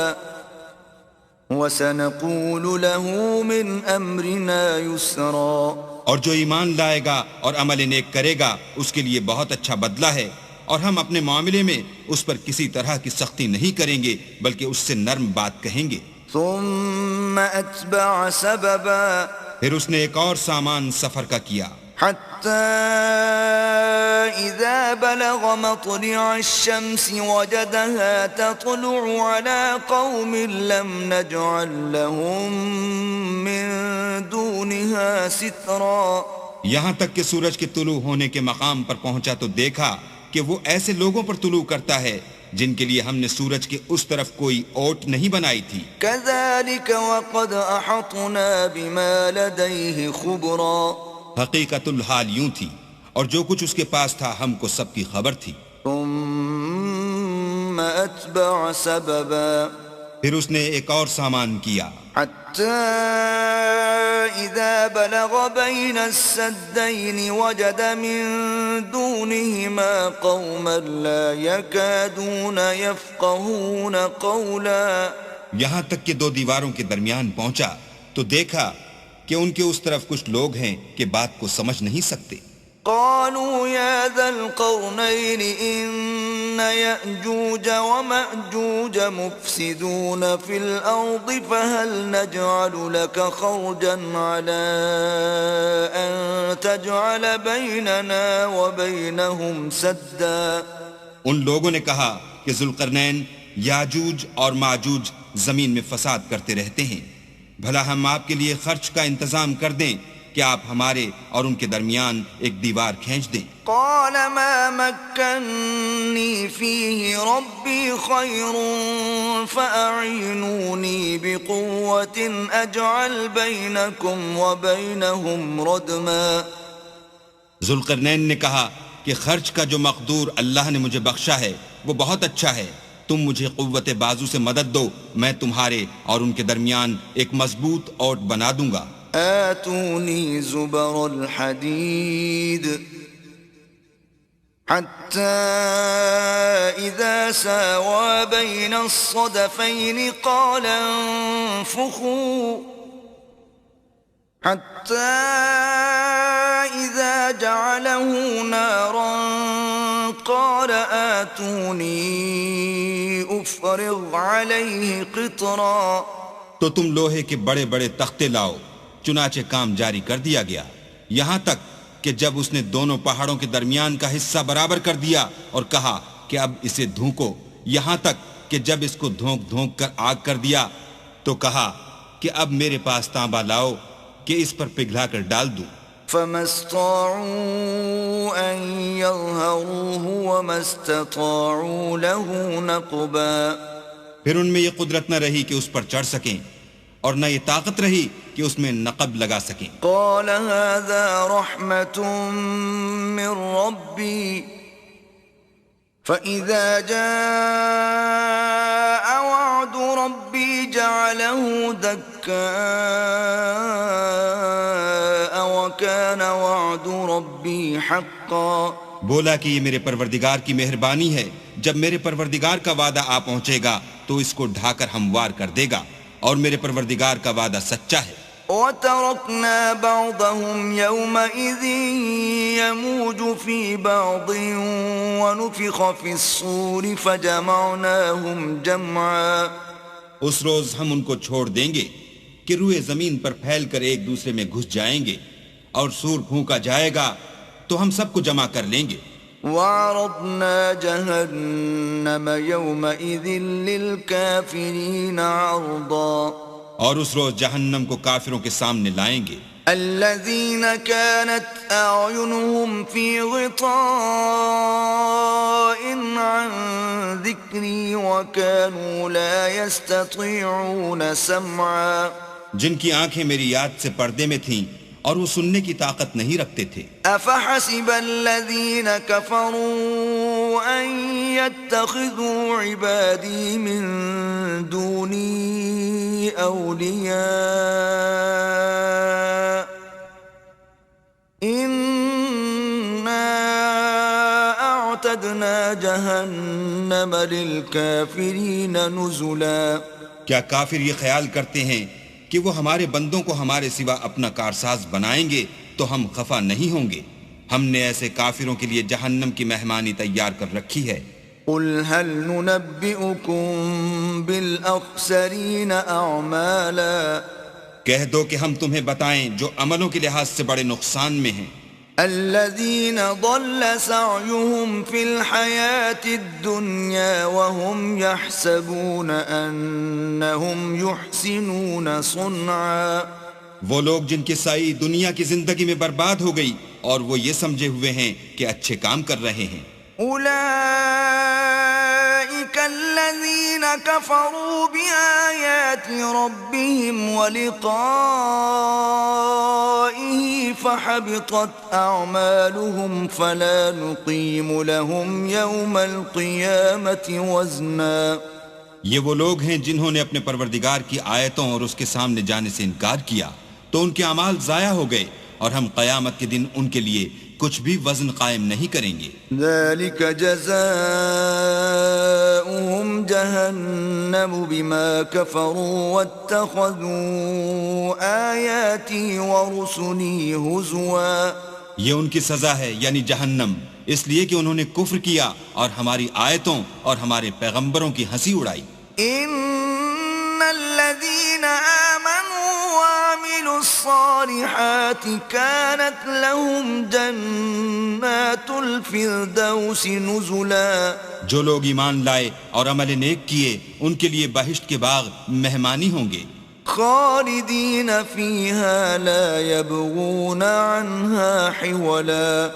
وَسَنَقُولُ لَهُ مِنْ أَمْرِنَا يُسْرًا. اور جو ایمان لائے گا اور عمل نیک کرے گا اس کے لیے بہت اچھا بدلہ ہے، اور ہم اپنے معاملے میں اس پر کسی طرح کی سختی نہیں کریں گے بلکہ اس سے نرم بات کہیں گے. ثم أتبع سببا. پھر اس نے ایک اور سامان سفر کا کیا، حتى إذا بلغ مطلع الشمس وجدها تطلع على قوم لم نجعل لهم من دونها سترا. یہاں تک کہ سورج کے طلوع ہونے کے مقام پر پہنچا تو دیکھا کہ وہ ایسے لوگوں پر طلوع کرتا ہے جن کے لیے ہم نے سورج کے اس طرف کوئی اوٹ نہیں بنائی تھی. كذلك وقد أحطنا بما لديه خبرا. حقیقت الحال یوں تھی، اور جو کچھ اس کے پاس تھا ہم کو سب کی خبر تھی. ثم أتبع سببا. پھر اس نے ایک اور سامان کیا، حتى إذا بلغ بين السدين وجد من دونهما قوما لا يكادون يفقهون قولا. یہاں تک کہ دو دیواروں کے درمیان پہنچا تو دیکھا کہ ان کے اس طرف کچھ لوگ ہیں کہ بات کو سمجھ نہیں سکتے. قالوا يا ذا القرنين إن يأجوج ومأجوج مفسدون في الأرض فهل نجعل لك خرجا على أن تجعل بيننا وبينهم سدا. ان لوگوں نے کہا کہ ذوالقرنین یاجوج اور ماجوج زمین میں فساد کرتے رہتے ہیں، بھلا ہم آپ کے لیے خرچ کا انتظام کر دیں کہ آپ ہمارے اور ان کے درمیان ایک دیوار کھینچ دیں. قال ما مكنني فيه ربي خير فأعينوني بقوة أجعل بينكم وبينهم ردما. ذوالقرنین نے کہا کہ خرچ کا جو مقدور اللہ نے مجھے بخشا ہے وہ بہت اچھا ہے، تم مجھے قوت بازو سے مدد دو، میں تمہارے اور ان کے درمیان ایک مضبوط اوٹ بنا دوں گا. آتوني زبر الحديد حتى إذا ساوى بين الصدفين قال انفخوا حتى إذا جعله نارا قال آتوني أفرغ عليه قطرا. تو تم لوہے کے بڑے بڑے تختے لاؤ. چنانچہ کام جاری کر دیا گیا، یہاں تک کہ جب اس نے دونوں پہاڑوں کے درمیان کا حصہ برابر کر دیا اور کہا کہ اب اسے دھونکو، یہاں تک کہ جب اس کو دھونک دھونک کر آگ کر دیا تو کہا کہ اب میرے پاس تانبا لاؤ کہ اس پر پگھلا کر ڈال دوں. فما استطاعوا أن يظهروه وما استطاعوا له نقبا. پھر ان میں یہ قدرت نہ رہی کہ اس پر چڑھ سکیں اور نہ یہ طاقت رہی کہ اس میں نقب لگا سکیں. قال هذا رحمة من ربي فإذا جاء وعد ربي جعله دكاء وكان وعد ربي حقا. بولا کہ یہ میرے پروردگار کی مہربانی ہے، جب میرے پروردگار کا وعدہ آ پہنچے گا تو اس کو ڈھا کر ہموار کر دے گا، اور میرے پروردگار کا وعدہ سچا ہے. وَتَرَكْنَا بَعْضَهُمْ يَوْمَئِذٍ يَمُوجُ فِي بَعْضٍ وَنُفِخَ فِي الصُّورِ فَجَمَعْنَاهُمْ جَمْعًا. اس روز ہم ان کو چھوڑ دیں گے کہ روئے زمین پر پھیل کر ایک دوسرے میں گھس جائیں گے، اور سور پھونکا جائے گا تو ہم سب کو جمع کر لیں گے. وَعَرَضْنَا جَهَنَّمَ يَوْمَئِذٍ لِلْكَافِرِينَ عَرْضًا. اور اس روز جہنم کو کافروں کے سامنے لائیں گے. الذين كانت أعينهم في غطاء عن ذكري وكانوا لا يستطيعون سمعا. جن کی آنکھیں میری یاد سے پردے میں تھیں اور وہ سننے کی طاقت نہیں رکھتے تھے. أفحسب الذين كفروا أن يتخذوا عبادي من دوني أولياء إنا أعتدنا جهنم للكافرين نزلا. کیا کافر یہ خیال کرتے ہیں کہ وہ ہمارے بندوں کو ہمارے سوا اپنا کارساز بنائیں گے تو ہم خفا نہیں ہوں گے؟ ہم نے ایسے کافروں کے لیے جہنم کی مہمانی تیار کر رکھی ہے. قل هل ننبئكم بالأخسرين أعمالا. کہہ دو کہ ہم تمہیں بتائیں جو عملوں کے لحاظ سے بڑے نقصان میں ہیں. الذين ضل سعيهم في الحياة الدنيا وهم يحسبون أنهم يحسنون صنعا. وہ لوگ جن کی سائی دنیا کی زندگی میں برباد ہو گئی اور وہ یہ سمجھے ہوئے ہیں کہ اچھے کام کر رہے ہیں. أولئك الذين كفروا بآيات ربهم ولقائه فحبطت أعمالهم فلا نقيم لهم يوم القيامة وزنا. یہ وہ لوگ ہیں جنہوں نے اپنے پروردگار کی آیتوں اور اس کے سامنے جانے سے انکار کیا تو ان کے اعمال ضائع ہو گئے، اور ہم قیامت کے دن ان کے لیے کچھ بھی وزن قائم نہیں کریں گے. ذلك جزاؤهم جهنم بما كفروا واتخذوا آياتي ورسلي هزوا. یہ ان کی سزا ہے یعنی جہنم، اس لیے کہ انہوں نے کفر کیا اور ہماری آیتوں اور ہمارے پیغمبروں کی ہنسی اڑائی. ان الذين آمنوا وعملوا الصالحات كانت لهم جنات الفردوس نزلا. جو لوگ ایمان لائے اور عمل نیک کیے ان کے لیے بہشت کے باغ مہمانی ہوں گے. خالدین فیہا لا یبغون عنہا حولا.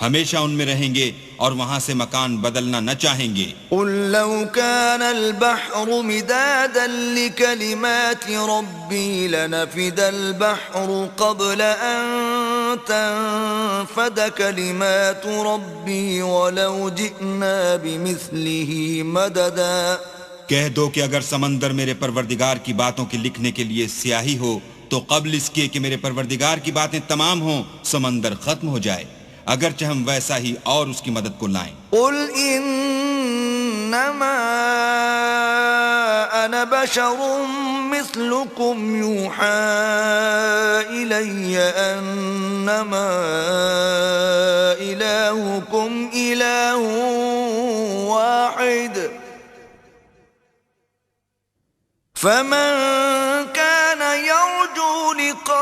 ہمیشہ ان میں رہیں گے اور وہاں سے مکان بدلنا نہ چاہیں گے. قل لو كان البحر مدادا لكلمات ربي لنفد البحر قبل أن تنفد كلمات ربي ولو جئنا بمثله مددا. کہہ دو کہ اگر سمندر میرے پروردگار کی باتوں کے لکھنے کے لیے سیاہی ہو تو قبل اس کے کہ میرے پروردگار کی باتیں تمام ہوں سمندر ختم ہو جائے، اگرچہ ہم ویسا ہی اور اس کی مدد کو لائیں. قل انما انا بشر مثلكم يوحى الي انما الهكم اله واحد فمن كان يرجو لقاء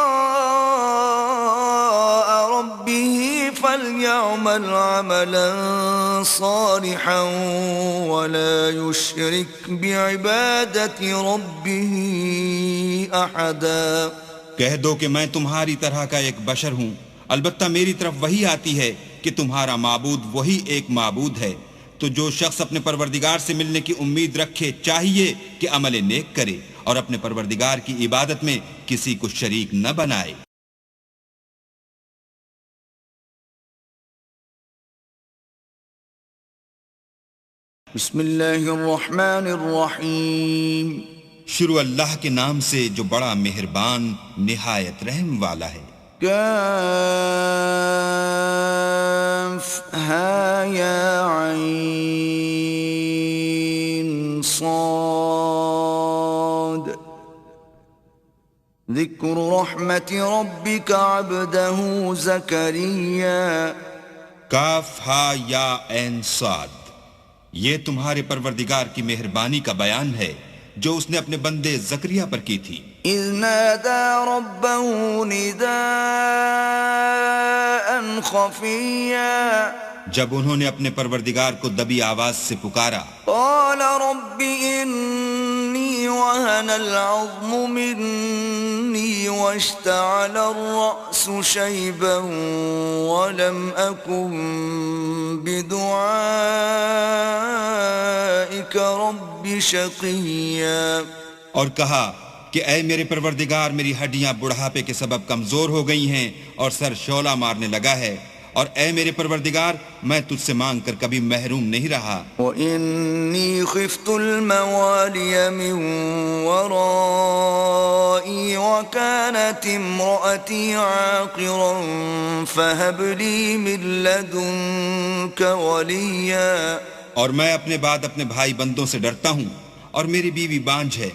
ربه فليعمل عملا صالحا ولا يشرك بعبادة ربه أحدا. کہہ دو کہ میں تمہاری طرح کا ایک بشر ہوں، البتہ میری طرف وہی آتی ہے کہ تمہارا معبود وہی ایک معبود ہے. تو جو شخص اپنے پروردگار سے ملنے کی امید رکھے چاہیے کہ عمل نیک کرے اور اپنے پروردگار کی عبادت میں کسی کو شریک نہ بنائے. بسم اللہ الرحمن الرحیم. شروع اللہ کے نام سے جو بڑا مہربان نہایت رحم والا ہے. کاف ہا یا عین صاد. ذکر رحمت ربک عبدہ زکریا. کاف ہا یا عین صاد، یہ تمہارے پروردگار کی مہربانی کا بیان ہے جو اس نے اپنے بندے زکریا پر کی تھی. اذ نادى ربه نداء خفيا. جب انہوں نے اپنے پروردگار کو دبی آواز سے پکارا. قال رب انی وهن العظم مني واشتعل الرأس شيبا ولم أكن بدعائك رب شقيا. اور کہا کہ اے میرے پروردگار، میری ہڈیاں بڑھاپے کے سبب کمزور ہو گئی ہیں اور سر شعلہ مارنے لگا ہے، اور اے میرے پروردگار میں تجھ سے مانگ کر کبھی محروم نہیں رہا. وَإِنِّي خِفْتُ الْمَوَالِيَ مِنْ وَرَائِي وَكَانَتِ امْرَأَتِي عَاقِرًا فَهَبْ لِي مِنْ لَدُنْكَ وَلِيًّا. اور میں اپنے بعد اپنے بھائی بندوں سے ڈرتا ہوں اور میری بیوی بانجھ ہے،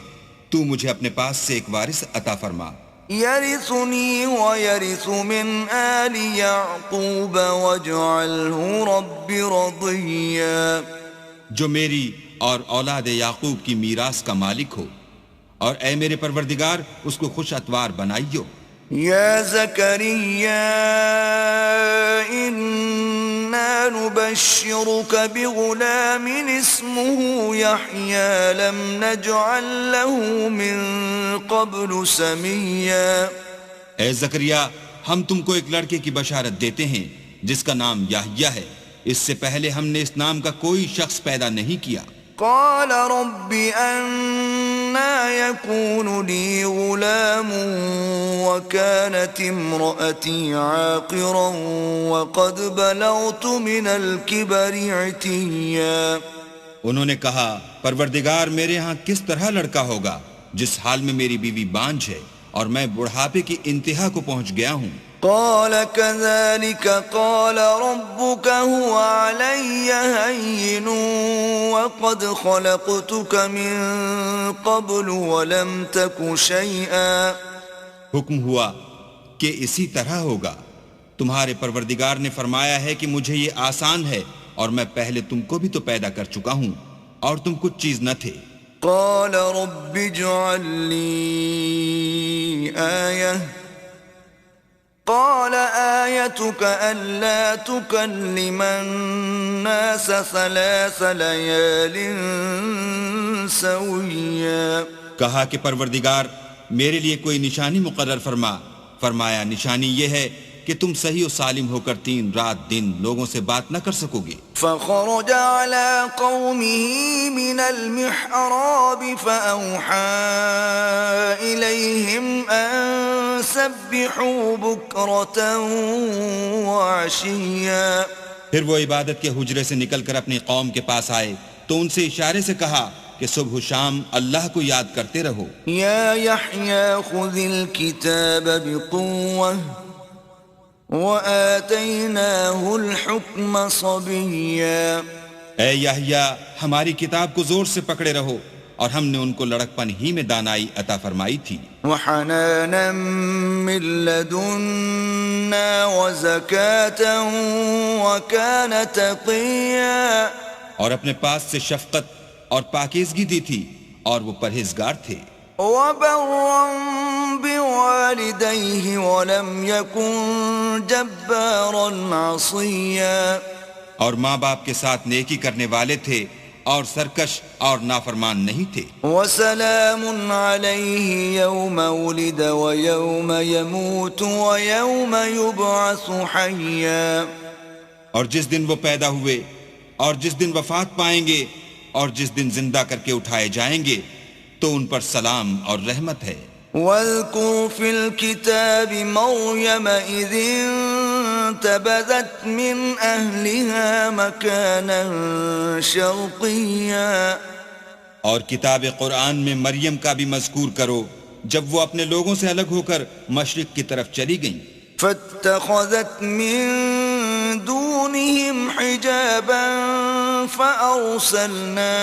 تو مجھے اپنے پاس سے ایک وارث عطا فرما. يرثني ويرث من آل يعقوب واجعله رب رضيا. جو میری اور اولاد یعقوب کی میراث کا مالک ہو، اور اے میرے پروردگار اس کو خوش اتوار بنائیو. يا زكريا إنا نبشرك بغلام اسمه يحيى لم نجعل له من قبل سميا. اے زکریا، ہم تم کو ایک لڑکے کی بشارت دیتے ہیں جس کا نام یحییٰ ہے، اس سے پہلے ہم نے اس نام کا کوئی شخص پیدا نہیں کیا. قال رب أنا يكون لي غلام وكانت امرأتي عاقرا وقد بلغت من الكبر عتيا. انہوں نے کہا پروردگار میرے ہاں کس طرح لڑکا ہوگا جس حال میں میری بیوی بانجھ ہے اور میں بڑھاپے کی انتہا کو پہنچ گیا ہوں. قال كذلك قال ربك هو علي هين وقد خلقتك من قبل ولم تك شيئا. حکم ہوا کہ اسی طرح ہوگا. تمہارے پروردگار نے فرمایا ہے کہ مجھے یہ آسان ہے اور میں پہلے تم کو بھی تو پیدا کر چکا ہوں اور تم کچھ چیز نہ تھے. قال رب اجعل لي آية قال آيتك ألا تكلم الناس 3 ليال سويا. کہا کہ پروردگار میرے لیے کوئی نشانی مقرر فرما. فرمایا نشانی یہ ہے کہ تم صحیح و سالم ہو کر 3 رات دن لوگوں سے بات نہ کر سکو گے. فخرج على قومه من المحراب فأوحى إليهم أن سبحوا بكرة وعشيا. پھر وہ عبادت کے حجرے سے نکل کر اپنی قوم کے پاس آئے تو ان سے اشارے سے کہا کہ صبح و شام اللہ کو یاد کرتے رہو. يا يحيى خذ الكتاب بقوة وآتيناه الحكم صبيا. اے یحییٰ ہماری کتاب کو زور سے پکڑے رہو، اور ہم نے ان کو لڑکپن ہی میں دانائی عطا فرمائی تھی. وحنانا من لدنا وزكاة وكان تقيا. اور اپنے پاس سے شفقت اور پاکیزگی دی تھی اور وہ پرہیزگار تھے. وبرا بوالديه ولم يكن جبارا عصيا، اور ماں باپ کے ساتھ نیکی کرنے والے تھے اور سرکش اور نافرمان نہیں تھے. وسلام عليه يوم ولد ويوم يموت ويوم يبعث حيا، اور جس دن وہ پیدا ہوئے اور جس دن وفات پائیں گے اور جس دن زندہ کر کے اٹھائے جائیں گے تو ان پر سلام اور رحمت ہے. واذكر في الكتاب مريم إذ انتبذت من أهلها مكانا شرقيا، اور کتاب قرآن میں مریم کا بھی مذکور کرو جب وہ اپنے لوگوں سے الگ ہو کر مشرق کی طرف چلی گئیں. فاتخذت من دونهم حجابا فأرسلنا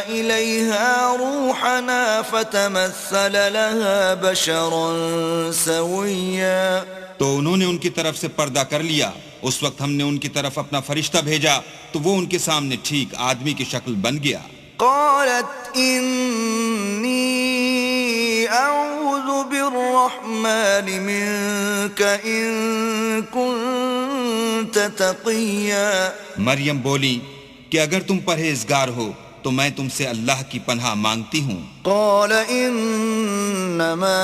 إليها روحنا فتمثل لها بشرا سويا، تو انہوں نے ان کی طرف سے پردہ کر لیا. اس وقت ہم نے ان کی طرف اپنا فرشتہ بھیجا تو وہ ان کے سامنے ٹھیک آدمی کی شکل بن گیا. قالت إني أعوذ بالرحمن منك إن كنت تقيا، مریم بولی کہ اگر تم پرہیزگار ہو تو میں تم سے اللہ کی پناہ مانگتی ہوں. قال انما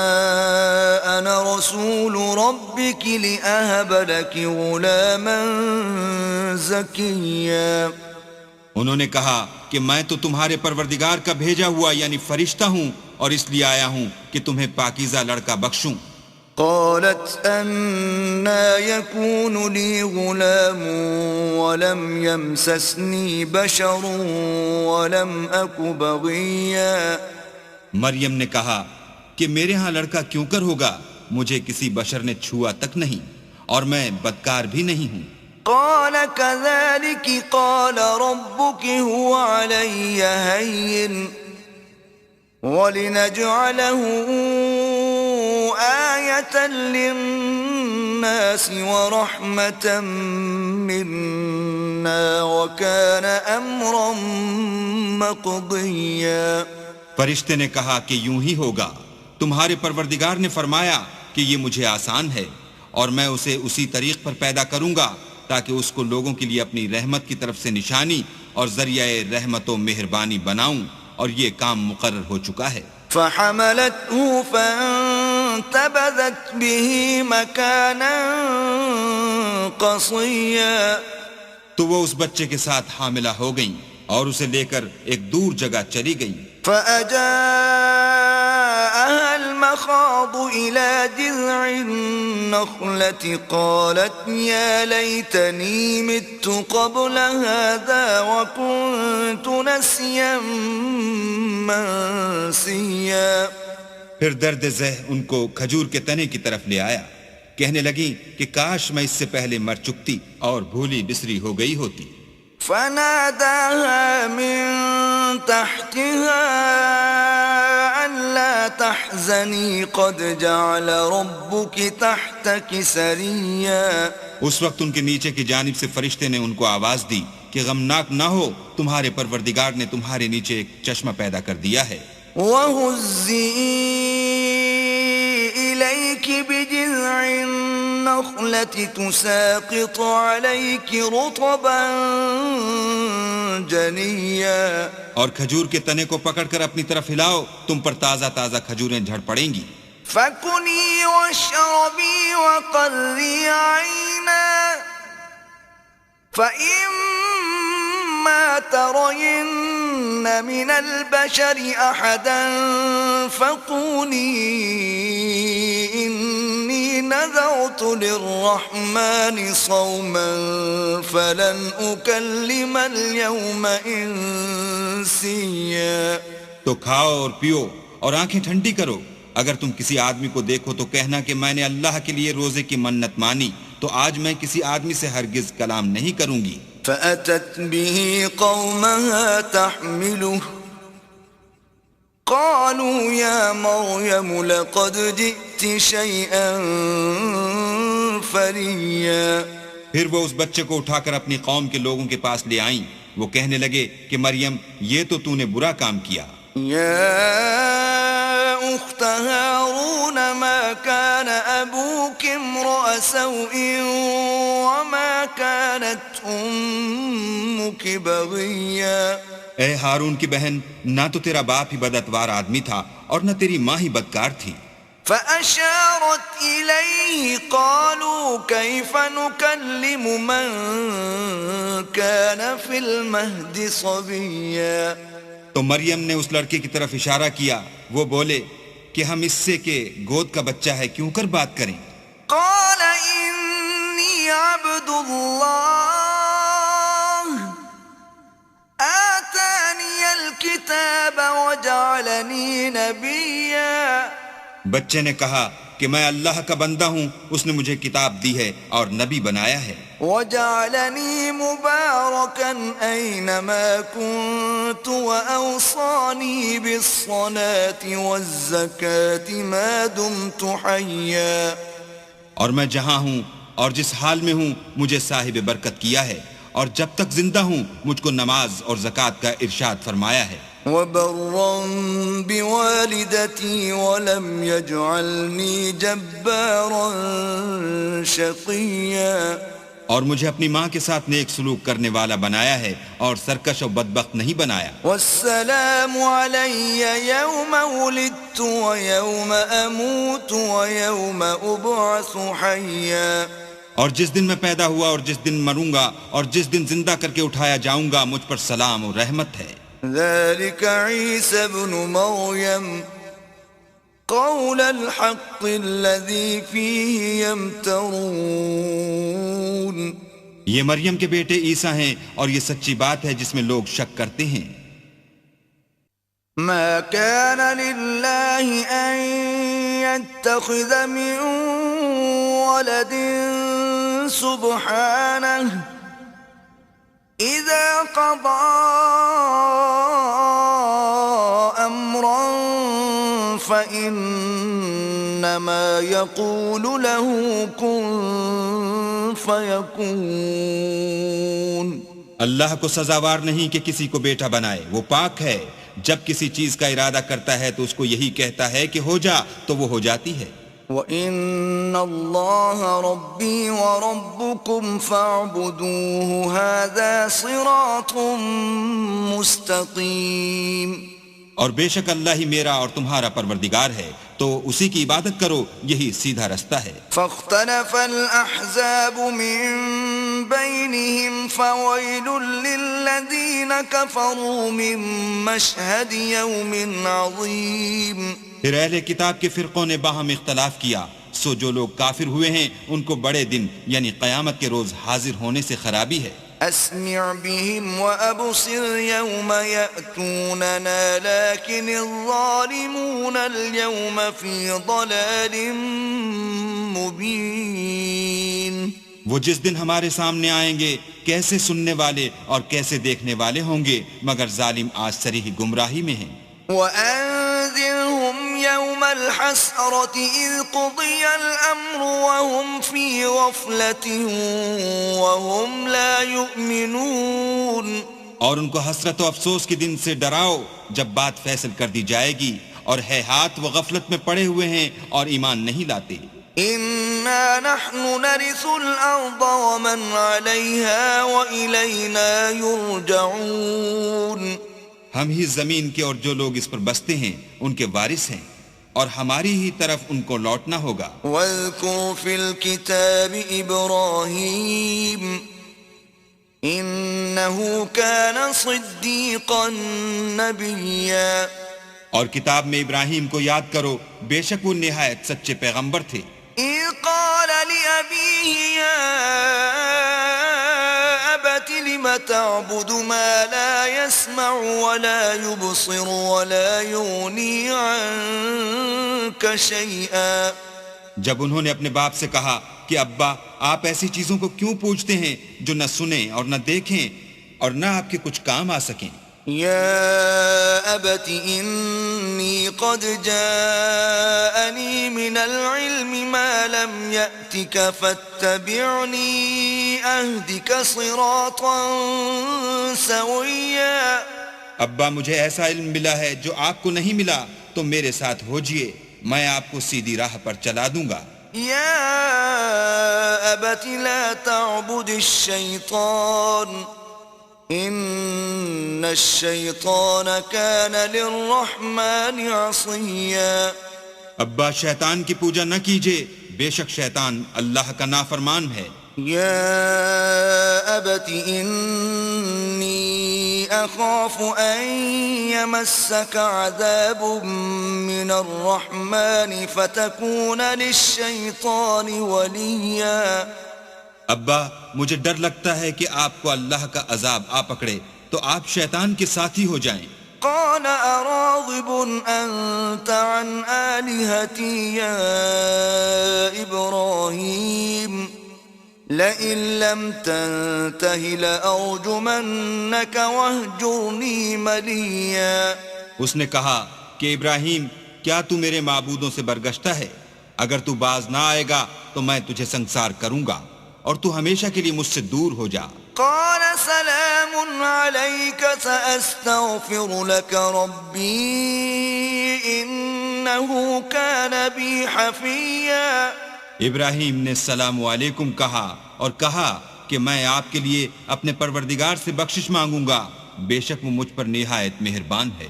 انا رسول ربك لأهب لك غلاما زكيا، انہوں نے کہا کہ میں تو تمہارے پروردگار کا بھیجا ہوا یعنی فرشتہ ہوں اور اس لیے آیا ہوں کہ تمہیں پاکیزہ لڑکا بخشوں. قالت أنا يكون لي غلام ولم يمسسني بشر ولم أك بغيا، مریم نے کہا کہ میرے ہاں لڑکا کیوں کر ہوگا، مجھے کسی بشر نے چھوا تک نہیں اور میں بدکار بھی نہیں ہوں. قال كذلك قال ربك هو علي هين ولنجعله آية للناس ورحمة منا وكان أمرا مقضيا. فرشتے نے کہا کہ یوں ہی ہوگا، تمہارے پروردگار نے فرمایا کہ یہ مجھے آسان ہے اور میں اسے اسی طریق پر پیدا کروں گا تاکہ اس کو لوگوں کے لیے اپنی رحمت کی طرف سے نشانی اور ذریعہ رحمت و مہربانی بناؤں، اور یہ کام مقرر ہو چکا ہے. فحملته فانتبذت به مكانا قصيا، تو وہ اس بچے کے ساتھ حاملہ ہو گئیں اور اسے لے کر ایک دور جگہ چلی گئیں. فأجاءها المخاض إلى جذع النخلة قالت يا ليتني مت قبل هذا وكنت نسيا منسيا. پھر درد ذہ ان کو کھجور کے تنے کی طرف لے آیا، کہنے لگی کہ کاش میں اس سے پہلے مر چکتی اور بھولی بسری ہو گئی ہوتی. فناداها من تحتها ألا تحزني قد جعل ربك تحتك سريا، اس وقت ان کے نیچے کی جانب سے فرشتے نے ان کو آواز دی کہ غمناک نہ ہو، تمہارے پروردگار نے تمہارے نیچے ایک چشمہ پیدا کر دیا ہے. وَهُزِّي إِلَيْكِ بِجِذْعِ النَّخْلَةِ تُسَاقِطُ عَلَيْكِ رُطَبًا جَنِيًّا، اور کھجور کے تنے کو پکڑ کر اپنی طرف ہلاؤ، تم پر تازہ تازہ کھجوریں جھڑ پڑیں گی. فَكُلِي وَاشْرَبِي وَقَرِّي عَيْنًا فَإِمَّا تَرَيِنَّ مِنَ الْبَشَرِ أَحَدًا فَقُولِي إِنِّي نَذَرْتُ لِلرَّحْمَنِ صَوْمًا فَلَنْ أُكَلِّمَ الْيَوْمَ إِنسِيًّا. تو کھاؤ اور پیو اور آنکھیں ٹھنڈی کرو. اگر تم کسی آدمی کو دیکھو تو کہنا کہ میں نے اللہ کے لیے روزے کی منت مانی، تو آج میں کسی آدمی سے ہرگز کلام نہیں کروں گی. فأتت به قومها تحمله قالوا يا مريم لقد جئت شيئا فريا. پھر وہ اس بچے کو اٹھا کر اپنی قوم کے لوگوں کے پاس لے آئیں. وہ کہنے لگے کہ مریم یہ تو نے برا کام کیا. يا أخت هارون ما كان أبوك امرأ سوء وما كانت أمك بغيا. اے ہارون کی بہن، نہ تو تیرا باپ ہی بداتوار آدمی تھا اور نہ تیری ماں ہی بدکار تھی. فأشارت إليه قالوا كيف نكلم من كان في المهد صبيا. تو مریم نے اس لڑکے کی طرف اشارہ کیا. وہ بولے کہ ہم اس سے کہ گود کا بچہ ہے کیوں کر بات کریں. قال إني عبد الله آتاني الكتاب وجعلني نبيا. بچے نے کہا کہ میں اللہ کا بندہ ہوں، اس نے مجھے کتاب دی ہے اور نبی بنایا ہے. وجعلني مباركا أينما كنت وأوصاني بالصلاة والزكاة ما دمت حيا. اور میں جہاں ہوں اور جس حال میں ہوں مجھے صاحب برکت کیا ہے، اور جب تک زندہ ہوں مجھ کو نماز اور زکوٰۃ کا ارشاد فرمایا ہے. وبرا بوالدتي ولم يجعلني جبارا شقيا. اور مجھے اپنی ماں کے ساتھ نیک سلوک کرنے والا بنایا ہے اور سرکش و بدبخت نہیں بنایا. والسلام علي يوم ولدت ويوم أموت ويوم أبعث حيا. اور جس دن میں پیدا ہوا اور جس دن مروں گا اور جس دن زندہ کر کے اٹھایا جاؤں گا مجھ پر سلام اور رحمت ہے. ذلك عيسى ابن مريم قول الحق الذي فيه يمترون. یہ مریم کے بیٹے عیسیٰ ہیں اور یہ سچی بات ہے جس میں لوگ شک کرتے ہیں. ما كان لله أن يتخذ من ولد سبحانه إذا قضى أمرا فإنما يقول له كن فيكون. اللہ کو سزاوار نہیں کہ کسی کو بیٹا بنائے، وہ پاک ہے. جب کسی چیز کا ارادہ کرتا ہے تو اس کو یہی کہتا ہے کہ ہو جا تو وہ ہو جاتی ہے. وَإِنَّ اللَّهَ رَبِّي وَرَبُّكُمْ فَاعْبُدُوهُ هَذَا صِرَاطٌ مُسْتَقِيمٌ. اور بے شک اللہ ہی میرا اور تمہارا پروردگار ہے، تو اسی کی عبادت کرو، یہی سیدھا رستہ ہے. فاختلف الأحزاب من بينهم فويل للذين كفروا من مشهد يوم عظيم. پھر اہل کتاب کے فرقوں نے باہم اختلاف کیا، سو جو لوگ کافر ہوئے ہیں ان کو بڑے دن یعنی قیامت کے روز حاضر ہونے سے خرابی ہے. أسمع بهم وأبصر يوم يأتوننا لكن الظالمون اليوم في ضلال مبين. وہ جس دن ہمارے سامنے آئیں گے کیسے سننے والے اور کیسے دیکھنے والے ہوں گے، مگر ظالم آج صریح گمراہی میں ہیں. وأنذرهم يوم الحسرة إذ قضي الأمر وهم في غفلة وهم لا يؤمنون. اور ان کو حسرت و افسوس کے دن سے ڈراؤ جب بات فیصل کر دی جائے گی، اور ہے ہاتھ وہ غفلت میں پڑے ہوئے ہیں اور ایمان نہیں لاتے. إنا نحن نرث الأرض ومن عليها وإلينا يرجعون. ہم ہی زمین کے اور جو لوگ اس پر بستے ہیں ان کے وارث ہیں، اور ہماری ہی طرف ان کو لوٹنا ہوگا. واذكر في الكتاب إبراهيم إنه كان صديقا نبيا. اور کتاب میں ابراہیم کو یاد کرو، بے شک وہ نہایت سچے پیغمبر تھے. إذ قال لأبيه يا أبت لم تعبد ما لا يسمع ولا يبصر ولا يغني عنك شيئا. جب انہوں نے اپنے باپ سے کہا کہ ابا آپ ایسی چیزوں کو کیوں پوچھتے ہیں جو نہ سنیں اور نہ دیکھیں اور نہ آپ کے کچھ کام آ سکیں. يا أبت إني قد جاءني من العلم ما لم يأتك فاتبعني أهدك صراطا سويا. ابا مجھے ایسا علم ملا ہے جو آپ کو نہیں ملا، تو میرے ساتھ ہوجئے، میں آپ کو سیدھی راہ پر چلا دوں گا۔ يا أبت لا تعبد الشيطان إن الشيطان كان للرحمن عصيا۔ ابا شیطان کی پوجا نہ کیجیے، بے شک شیطان اللہ کا نافرمان ہے۔ يا أبت إني أخاف أن يمسك عذاب من الرحمن فتكون للشيطان وليا۔ ابا مجھے ڈر لگتا ہے کہ آپ کو اللہ کا عذاب آ پکڑے تو آپ شیطان کے ساتھی ہو جائیں۔ قال أراغب أنت عن آلهتي يا إبراهيم لئن لم تنته لأرجمنك واهجرني مليا۔ اس نے کہا کہ ابراہیم کیا تو میرے معبودوں سے برگشتہ ہے؟ اگر تو باز نہ آئے گا تو میں تجھے سنسار کروں گا اور تو ہمیشہ کے لیے مجھ سے دور ہو جا۔ قال سلام عليك سأستغفر لك ربي إنه كان بي حفيا۔ ابراہیم نے السلام علیکم کہا اور کہا کہ میں آپ کے لیے اپنے پروردگار سے بخشش مانگوں گا، بے شک وہ مجھ پر نہایت مہربان ہے۔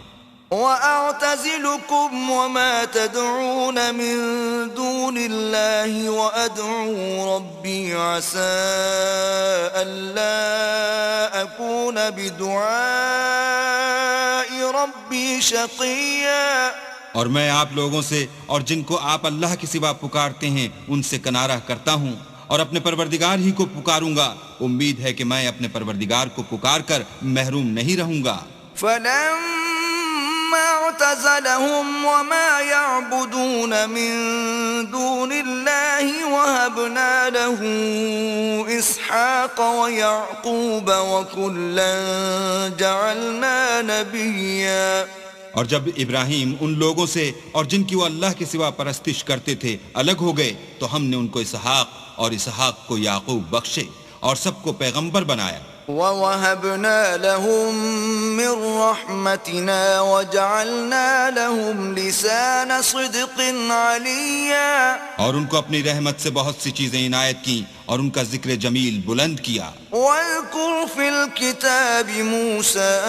وَأَعْتَزِلُكُمْ وَمَا تَدْعُونَ مِن دُونِ اللَّهِ وَأَدْعُو رَبِّي عَسَىٰ أَلَّا أَكُونَ بِدُعَاءِ رَبِّي شَقِيًّا۔ اور میں آپ لوگوں سے اور جن کو آپ اللہ کے سوا پکارتے ہیں ان سے کنارہ کرتا ہوں اور اپنے پروردگار ہی کو پکاروں گا، امید ہے کہ میں اپنے پروردگار کو پکار کر محروم نہیں رہوں گا۔ فَلَمَّا اعْتَزَلَهُمْ وَمَا يَعْبُدُونَ مِن دُونِ اللَّهِ وَهَبْنَا لَهُ إِسْحَاقَ وَيَعْقُوبَ وَكُلًّا جَعَلْنَا نَبِيًّا۔ اور جب ابراہیم ان لوگوں سے اور جن کی وہ اللہ کے سوا پرستش کرتے تھے الگ ہو گئے تو ہم نے ان کو اسحاق اور اسحاق کو یعقوب بخشے اور سب کو پیغمبر بنایا۔ وَوَهَبْنَا لَهُم مِّن رَّحْمَتِنَا وَجَعَلْنَا لَهُمْ لِسَانَ صِدْقٍ عَلِيًّا۔ اور ان کو اپنی رحمت سے بہت سی چیزیں عنایت کی اور ان کا ذکر جمیل بلند کیا۔ وَاذْكُرْ فِي الْكِتَابِ مُوسَىٰ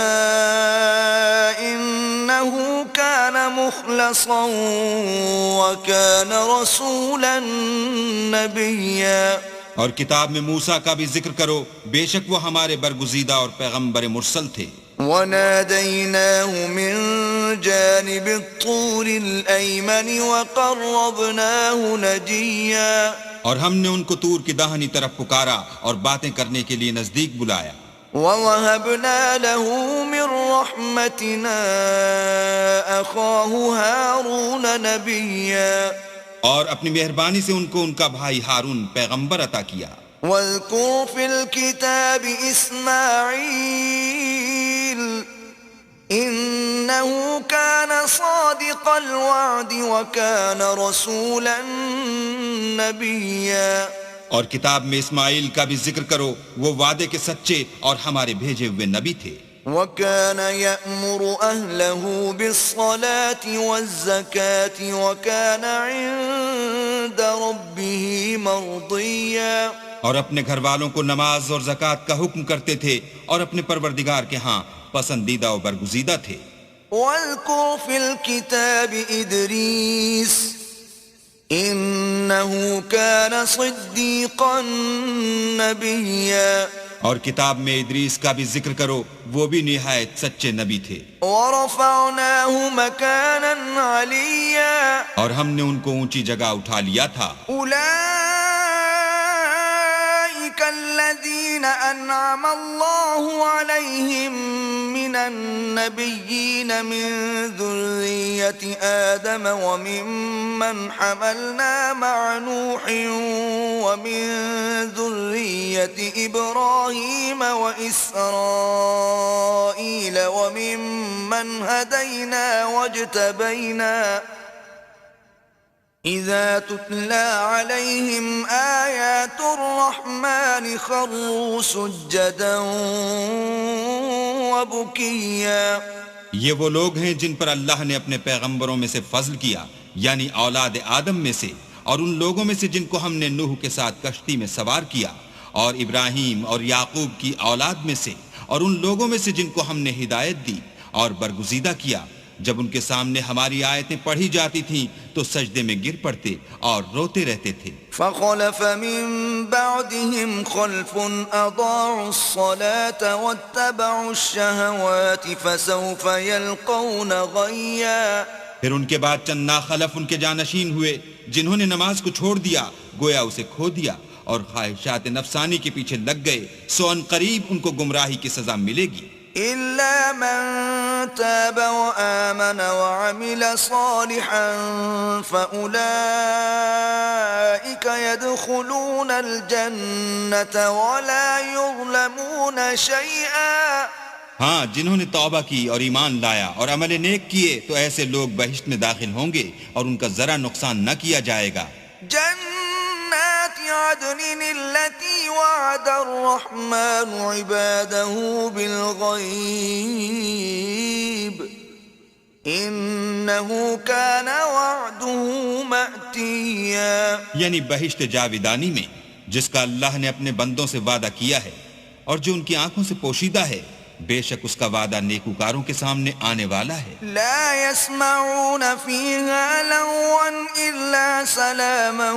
إِنَّهُ كَانَ مُخْلَصًا وَكَانَ رَسُولًا نَبِيًّا۔ اور کتاب میں موسیٰ کا بھی ذکر کرو، بے شک وہ ہمارے برگزیدہ اور پیغمبر مرسل تھے۔ وَنَادَيْنَاهُ مِن جَانِبِ الطُّورِ الْأَيْمَنِ وَقَرَّبْنَاهُ نَجِيًّا۔ اور ہم نے ان کو طور کی داہنی طرف پکارا اور باتیں کرنے کے لیے نزدیک بلایا۔ وَوَهَبْنَا لَهُ مِن رَّحْمَتِنَا أَخَاهُ هَارُونَ نَبِيًّا۔ اور اپنی مہربانی سے ان کو ان کا بھائی ہارون پیغمبر عطا کیا۔ وَاذْكُرْ فِي الْكِتَابِ إِسْمَاعِيلَ إِنَّهُ كَانَ صَادِقَ الْوَعْدِ وَكَانَ رَسُولًا نَبِيًّا۔ اور کتاب میں اسماعیل کا بھی ذکر کرو، وہ وعدے کے سچے اور ہمارے بھیجے ہوئے نبی تھے۔ وَكَانَ يَأْمُرُ أَهْلَهُ بِالصَّلَاةِ وَالزَّكَاةِ وَكَانَ عِندَ رَبِّهِ مَرْضِيًّا۔ اور اپنے گھر والوں کو نماز اور زکوٰۃ کا حکم کرتے تھے اور اپنے پروردگار کے ہاں پسندیدہ و برگزیدہ تھے۔ وَاذْكُرْ فِي الْكِتَابِ إِدْرِيسَ إِنَّهُ كَانَ صِدِّيقًا نَبِيًّا۔ اور کتاب میں ادریس کا بھی ذکر کرو، وہ بھی نہایت سچے نبی تھے۔ وَرَفَعْنَاهُ مَكَانًا عَلِيًّا۔ اور ہم نے ان کو اونچی جگہ اٹھا لیا تھا۔ أُولَئِكَ الَّذِينَ أَنْعَمَ اللَّهُ عَلَيْهِمْ مِنَ النَّبِيِّينَ مِن ذُرِّيَّةِ آدَمَ وَمِمَّنْ حَمَلْنَا مَعَ نُوحٍ وَمِن ذُرِّيَّةِ إِبْرَاهِيمَ وَإِسْرَائِيلَ وَمِمَّنْ هَدَيْنَا وَاجْتَبَيْنَا إِذَا تُتْلَى عَلَيْهِمْ آيَاتُ الرَّحْمَنِ خَرُّوا سُجَّدًا وَبُكِيًّا۔ یہ وہ لوگ ہیں جن پر اللہ نے اپنے پیغمبروں میں سے فضل کیا، یعنی اولاد آدم میں سے، اور ان لوگوں میں سے جن کو ہم نے نوح کے ساتھ کشتی میں سوار کیا، اور ابراہیم اور یعقوب کی اولاد میں سے، اور ان لوگوں میں سے جن کو ہم نے ہدایت دی اور برگزیدہ کیا۔ جب ان کے سامنے ہماری آیتیں پڑھی جاتی تھیں تو سجدے میں گر پڑتے اور روتے رہتے تھے۔ فخلف من بعدهم خلف اضاعوا الصلاة واتبعوا الشهوات فسوف يلقون غيا۔ پھر ان کے بعد چند ناخلف ان کے جانشین ہوئے جنہوں نے نماز کو چھوڑ دیا، گویا اسے کھو دیا اور خواہشات نفسانی کے پیچھے لگ گئے، سو ان قریب ان کو گمراہی کی سزا ملے گی۔ إلا من تاب وآمن وعمل صالحا فأولئك يدخلون الجنة ولا يظلمون شيئا۔ ہاں، جنہوں نے توبہ کی اور ایمان لایا اور عمل نیک کیے تو ایسے لوگ بہشت میں داخل ہوں گے اور ان کا ذرا نقصان نہ کیا جائے گا۔ جنات عدن التي وعد الرحمن عباده بالغيب إنه كان وعده مأتيا۔ یعنی بہشت جاویدانی میں جس کا اللہ نے اپنے بندوں سے وعدہ کیا ہے اور جو ان کی آنکھوں سے پوشیدہ ہے، بے شک اس کا وعدہ نیکوکاروں کے سامنے آنے والا ہے۔ لا يسمعون فيها لغوا إلا سلاما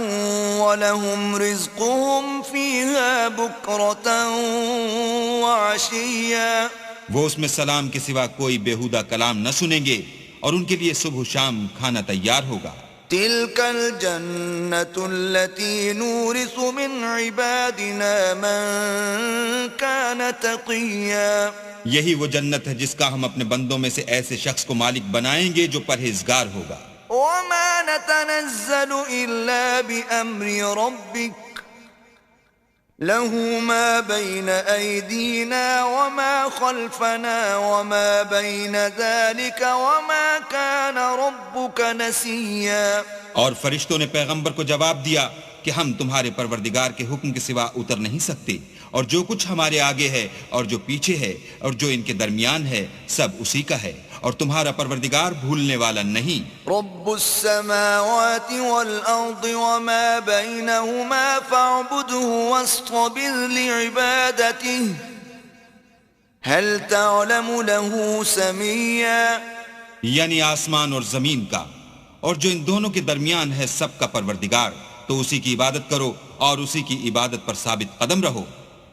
ولهم رزقهم فيها بكرة وعشيا۔ وہ اس میں سلام کے سوا کوئی بیہودہ کلام نہ سنیں گے اور ان کے لیے صبح و شام کھانا تیار ہوگا۔ تلك الجنة التي نورث من عبادنا من كان تقيا۔ یہی وہ جنت ہے جس کا ہم اپنے بندوں میں سے ایسے شخص کو مالک بنائیں گے جو پرہیزگار ہوگا۔ وما نتنزل إلا بأمر ربك له ما بين أيدينا وما خلفنا وما بين ذلك وما كان ربك نسيا۔ اور فرشتوں نے پیغمبر کو جواب دیا کہ ہم تمہارے پروردگار کے حکم کے سوا اتر نہیں سکتے، اور جو کچھ ہمارے آگے ہے اور جو پیچھے ہے اور جو ان کے درمیان ہے سب اسی کا ہے، اور تمہارا پروردگار بھولنے والا نہیں۔ رب السماوات والأرض وما بينهما فاعبده واصطبر لعبادته هل تعلم له سميا۔ یعنی آسمان اور زمین کا اور جو ان دونوں کے درمیان ہے سب کا پروردگار، تو اسی کی عبادت کرو اور اسی کی عبادت پر ثابت قدم رہو،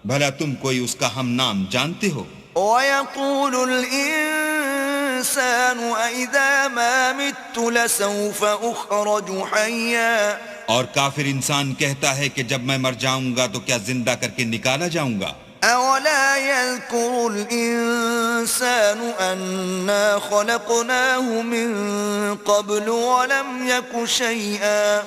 بھلا تم کوئی اس کا ہم نام جانتے ہو؟ وَيَقُولُ الْإِنسَانُ أَإِذَا مَا مِتُّ لَسَوْفَ أُخْرَجُ حَيًّا۔ اور کافر انسان کہتا ہے کہ جب میں مر جاؤں گا تو کیا زندہ کر کے نکالا جاؤں گا؟ أَوَلَا يَذْكُرُ الْإِنسَانُ أَنَّا خَلَقْنَاهُ مِن قَبْلُ وَلَمْ يَكُ شَيْئًا۔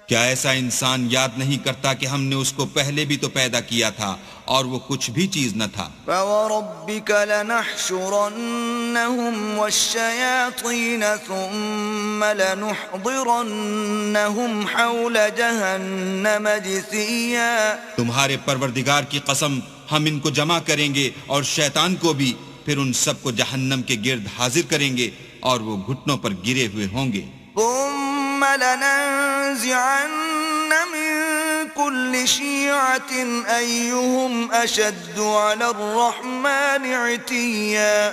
کیا ایسا انسان یاد نہیں کرتا کہ ہم نے اس کو پہلے بھی تو پیدا کیا تھا اور وہ کچھ بھی چیز نہ تھا؟ فَوَرَبِّكَ لَنَحْشُرَنَّهُمْ وَالشَّيَاطِينَ ثُمَّ لَنُحْضِرَنَّهُمْ حَوْلَ جَهَنَّمَ جِثِيًّا۔ تمہارے پروردگار کی قسم، ہم ان کو جمع کریں گے اور شیطان کو بھی، پھر ان سب کو جہنم کے گرد حاضر کریں گے اور وہ گھٹنوں پر گرے ہوئے ہوں گے۔ ثم لننزعن من كل شيعة أيهم أشد على الرحمن عتيا۔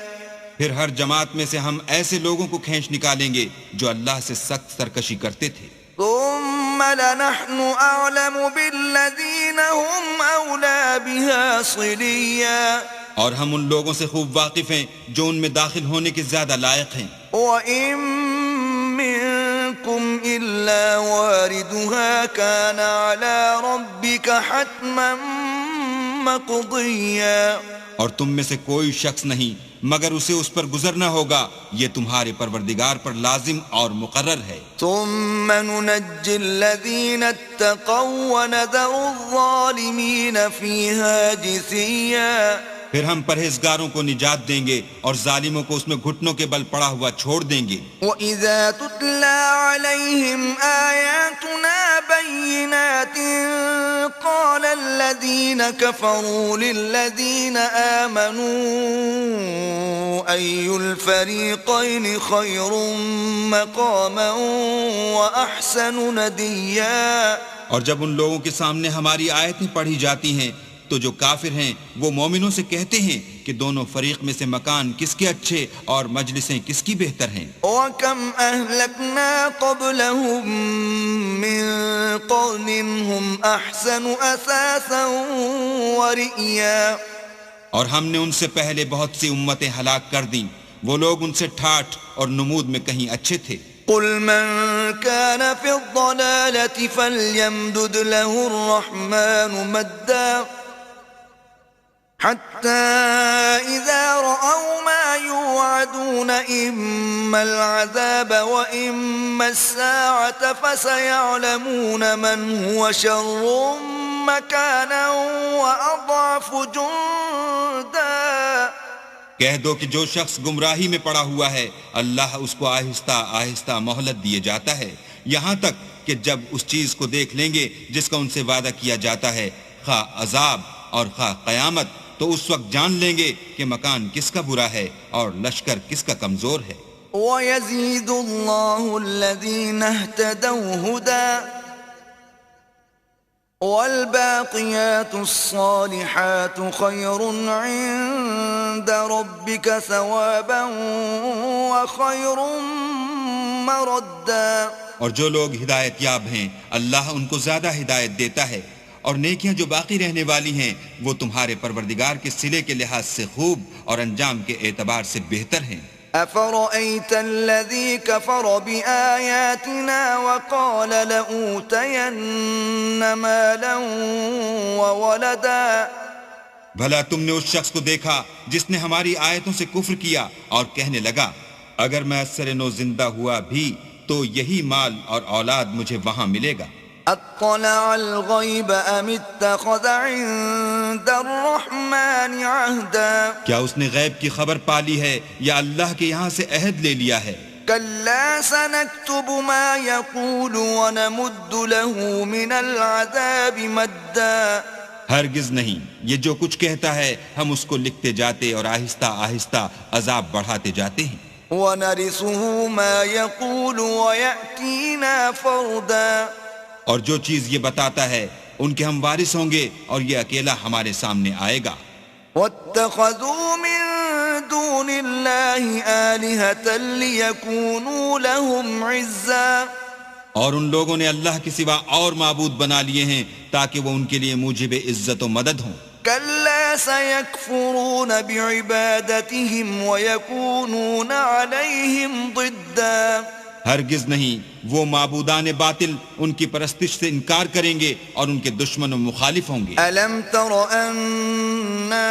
پھر ہر جماعت میں سے ہم ایسے لوگوں کو کھینچ نکالیں گے جو اللہ سے سخت سرکشی کرتے تھے۔ ثم لنحن أعلم بالذين هم أولى بها صليا۔ اور ہم ان لوگوں سے خوب واقف ہیں جو ان میں داخل ہونے کے زیادہ لائق ہیں۔ وَإِن مِّنكُمْ إِلَّا وَارِدُهَا كَانَ عَلَى رَبِّكَ حَتْمًا مَّقْضِيًّا۔ اور تم میں سے کوئی شخص نہیں مگر اسے اس پر گزرنا ہوگا، یہ تمہارے پروردگار پر لازم اور مقرر ہے۔ ثُمَّ نُنَجِّي الَّذِينَ اتَّقَوْا وَنَذَرُ الظَّالِمِينَ فِيهَا جِثِيًّا۔ پھر ہم پرہیزگاروں کو نجات دیں گے اور ظالموں کو اس میں گھٹنوں کے بل پڑا ہوا چھوڑ دیں گے۔ وَإِذَا تُتْلَى عَلَيْهِمْ آيَاتُنَا بَيِّنَاتٍ قَالَ الَّذِينَ الذين كفروا للذين آمنوا أي الفريقين خير مقاما وأحسن نديا. اور جب ان لوگوں کے سامنے ہماری آیتیں پڑھی جاتی ہیں تو جو کافر ہیں وہ مومنوں سے کہتے ہیں کہ دونوں فریق میں سے مکان کس کے اچھے اور مجلسیں کس کی بہتر ہیں. وَكَمْ أَهْلَكْنَا قَبْلَهُمْ مِنْ قَرْنٍ هُمْ أَحْسَنُ أَثَاثًا وَرِئْيًا. اور ہم نے ان سے پہلے بہت سی امتیں ہلاک کر دیں، وہ لوگ ان سے ٹھاٹھ اور نمود میں کہیں اچھے تھے. قُلْ مَنْ كَانَ فِي الضَّلَالَةِ فَلْيَمْدُدْ لَهُ الرَّحْمَنُ مَدًّا حتى إذا رأوا ما يوعدون إما العذاب وإما الساعة فسيعلمون من هو شر مكانا وأضعف جندا. کہہ دو کہ جو شخص گمراہی میں پڑا ہوا ہے اللہ اس کو آہستہ آہستہ مہلت دیے جاتا ہے، یہاں تک کہ جب اس چیز کو دیکھ لیں گے جس کا ان سے وعدہ کیا جاتا ہے، خواہ عذاب اور خواہ قیامت، تو اس وقت جان لیں گے کہ مکان کس کا برا ہے اور لشکر کس کا کمزور ہے. وَيَزِيدُ اللَّهُ الَّذِينَ اهْتَدَوْا هُدًى وَالْبَاقِيَاتُ الصَّالِحَاتُ خَيْرٌ عِندَ رَبِّكَ ثَوَابًا وَخَيْرٌ مَرَدًّا. اور جو لوگ ہدایت یاب ہیں اللہ ان کو زیادہ ہدایت دیتا ہے، اور نیکیاں جو باقی رہنے والی ہیں وہ تمہارے پروردگار کے صلے کے لحاظ سے خوب اور انجام کے اعتبار سے بہتر ہیں. أَفَرَأَيْتَ الَّذِي كَفَرَ بِآيَاتِنَا وَقَالَ لَأُوتَيَنَّ مَالًا وَوَلَدًا. بھلا تم نے اس شخص کو دیکھا جس نے ہماری آیتوں سے کفر کیا اور کہنے لگا اگر میں اثر نو زندہ ہوا بھی تو یہی مال اور اولاد مجھے وہاں ملے گا. اطلع الغیب ام اتخذ عند الرحمن عہدا. کیا اس نے غیب کی خبر پالی ہے یا اللہ کے یہاں سے عہد لے لیا ہے؟ کلا سنکتب ما یقول ونمد له من العذاب مدا. ہرگز نہیں، یہ جو کچھ کہتا ہے ہم اس کو لکھتے جاتے اور آہستہ آہستہ عذاب بڑھاتے جاتے ہیں. وَنَرِثُهُ مَا يَقُولُ وَيَأْتِينَا فَرْدًا. اور جو چیز یہ بتاتا ہے ان کے ہم وارث ہوں گے اور یہ اکیلا ہمارے سامنے آئے گا. وَاتَّخَذُوا مِن دُونِ اللَّهِ آلِهَةً لِيَكُونُوا لَهُمْ عِزًّا. اور ان لوگوں نے اللہ کے سوا اور معبود بنا لیے ہیں تاکہ وہ ان کے لیے موجب عزت و مدد ہوں. كلا سيكفرون بعبادتهم ويكونون عليهم ضدا. ہرگز نہیں، وہ معبودان باطل ان کی پرستش سے انکار کریں گے اور ان کے دشمن و مخالف ہوں گے. ألم تر أنا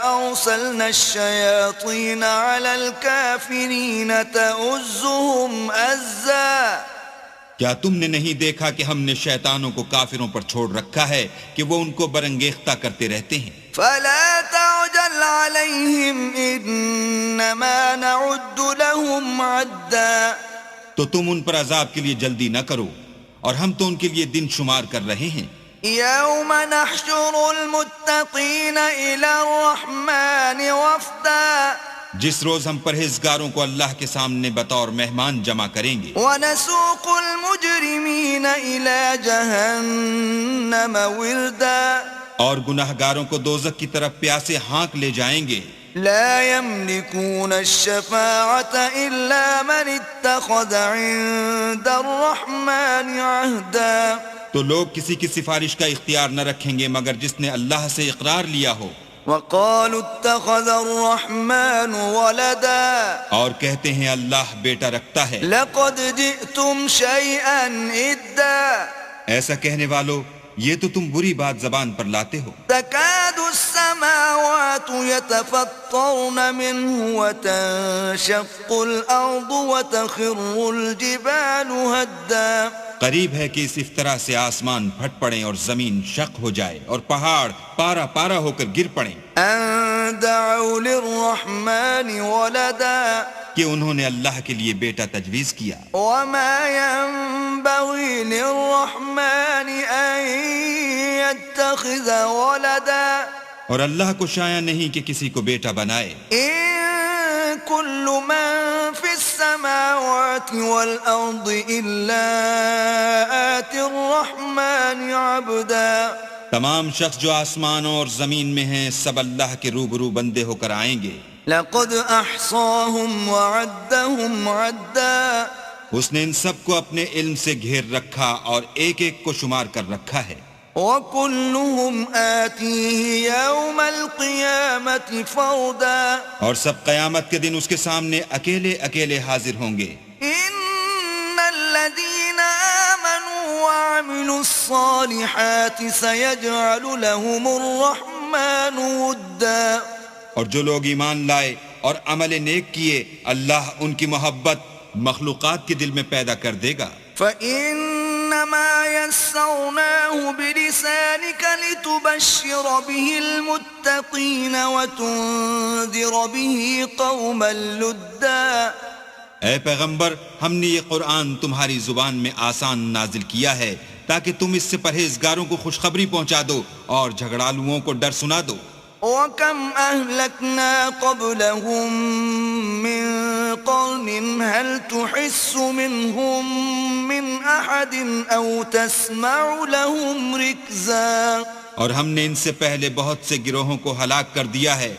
أرسلنا الشياطين على الكافرين تؤزهم أزا. کیا تم نے نہیں دیکھا کہ ہم نے شیطانوں کو کافروں پر چھوڑ رکھا ہے کہ وہ ان کو برنگیختہ کرتے رہتے ہیں؟ فلا تعجل عليهم إنما نعد لهم عدا. تو تم ان پر عذاب کے لیے جلدی نہ کرو اور ہم تو ان کے لیے دن شمار کر رہے ہیں. يوم نحشر المتقين إلى الرحمن وفدا. جس روز ہم پرہیزگاروں کو اللہ کے سامنے بطور مہمان جمع کریں گے. وَنَسُوقُ الْمُجْرِمِينَ إِلَى جَهَنَّمَ وِرْدًا. اور گناہگاروں کو دوزخ کی طرف پیاسے ہانک لے جائیں گے. لا يملكون الشفاعة إلا من اتخذ عند الرحمن عهدا. تو لوگ کسی کی سفارش کا اختیار نہ رکھیں گے مگر جس نے اللہ سے اقرار لیا ہو. وقالوا اتخذ الرحمن ولدا. اور کہتے ہیں اللہ بیٹا رکھتا ہے. لقد جئتم شيئا إدا. ایسا کہنے والو یہ تو تم بری بات زبان پر لاتے ہو. تكاد السماوات يتفطرن منه وتنشق الأرض وتخر الجبال هدا. قریب ہے کہ اس افطرا سے آسمان پھٹ پڑیں اور زمین شق ہو جائے اور پہاڑ پارا پارا ہو کر گر پڑیں. ان دعوا للرحمن ولدا. کہ انہوں نے اللہ کے لیے بیٹا تجویز کیا. وما ينبغي للرحمن ان يتخذ ولدا اور اللہ کو شایع نہیں کہ کسی کو بیٹا بنائے. إن كل من في السماوات والأرض إلا آتي الرحمن عبدا. تمام شخص جو آسمانوں اور زمین میں ہیں سب اللہ کے روبرو بندے ہو کر آئیں گے. لقد أحصاهم وعدهم عدا. اس نے ان سب کو اپنے علم سے گھیر رکھا اور ایک ایک کو شمار کر رکھا ہے. وَكُلُّهُمْ آتِيهِ يَوْمَ الْقِيَامَةِ فَرْدًا. اور سب قیامت کے دن اس کے سامنے اکیلے اکیلے حاضر ہوں گے. إِنَّ الَّذِينَ آمَنُوا وَعَمِلُوا الصَّالِحَاتِ سَيَجْعَلُ لَهُمُ الرَّحْمَنُ وُدًّا. اور جو لوگ ایمان لائے اور عمل نیک کیے اللہ ان کی محبت مخلوقات کے دل میں پیدا کر دے گا. فَإِنَّمَا يَسَّرْنَاهُ بِلِسَانِكَ لِتُبَشِّرَ بِهِ الْمُتَّقِينَ وَتُنذِرَ بِهِ قَوْمًا لُدًّا. اے پیغمبر ہم نے یہ قرآن تمہاری زبان میں آسان نازل کیا ہے تاکہ تم اس سے پرہیزگاروں کو خوشخبری پہنچا دو اور جھگڑالوؤں کو ڈر سنا دو. وَكَمْ أَهْلَكْنَا قَبْلَهُمْ مِنْ قَرْنٍ هَلْ تُحِسُّ مِنْهُمْ مِنْ أَحَدٍ أَوْ تَسْمَعُ لَهُمْ رِكْزًا. اور ہم نے ان سے پہلے بہت سے گروہوں کو ہلاک کر دیا ہے،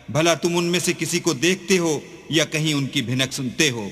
بھلا تم ان میں سے کسی کو دیکھتے ہو یا کہیں ان کی بھنک سنتے ہو؟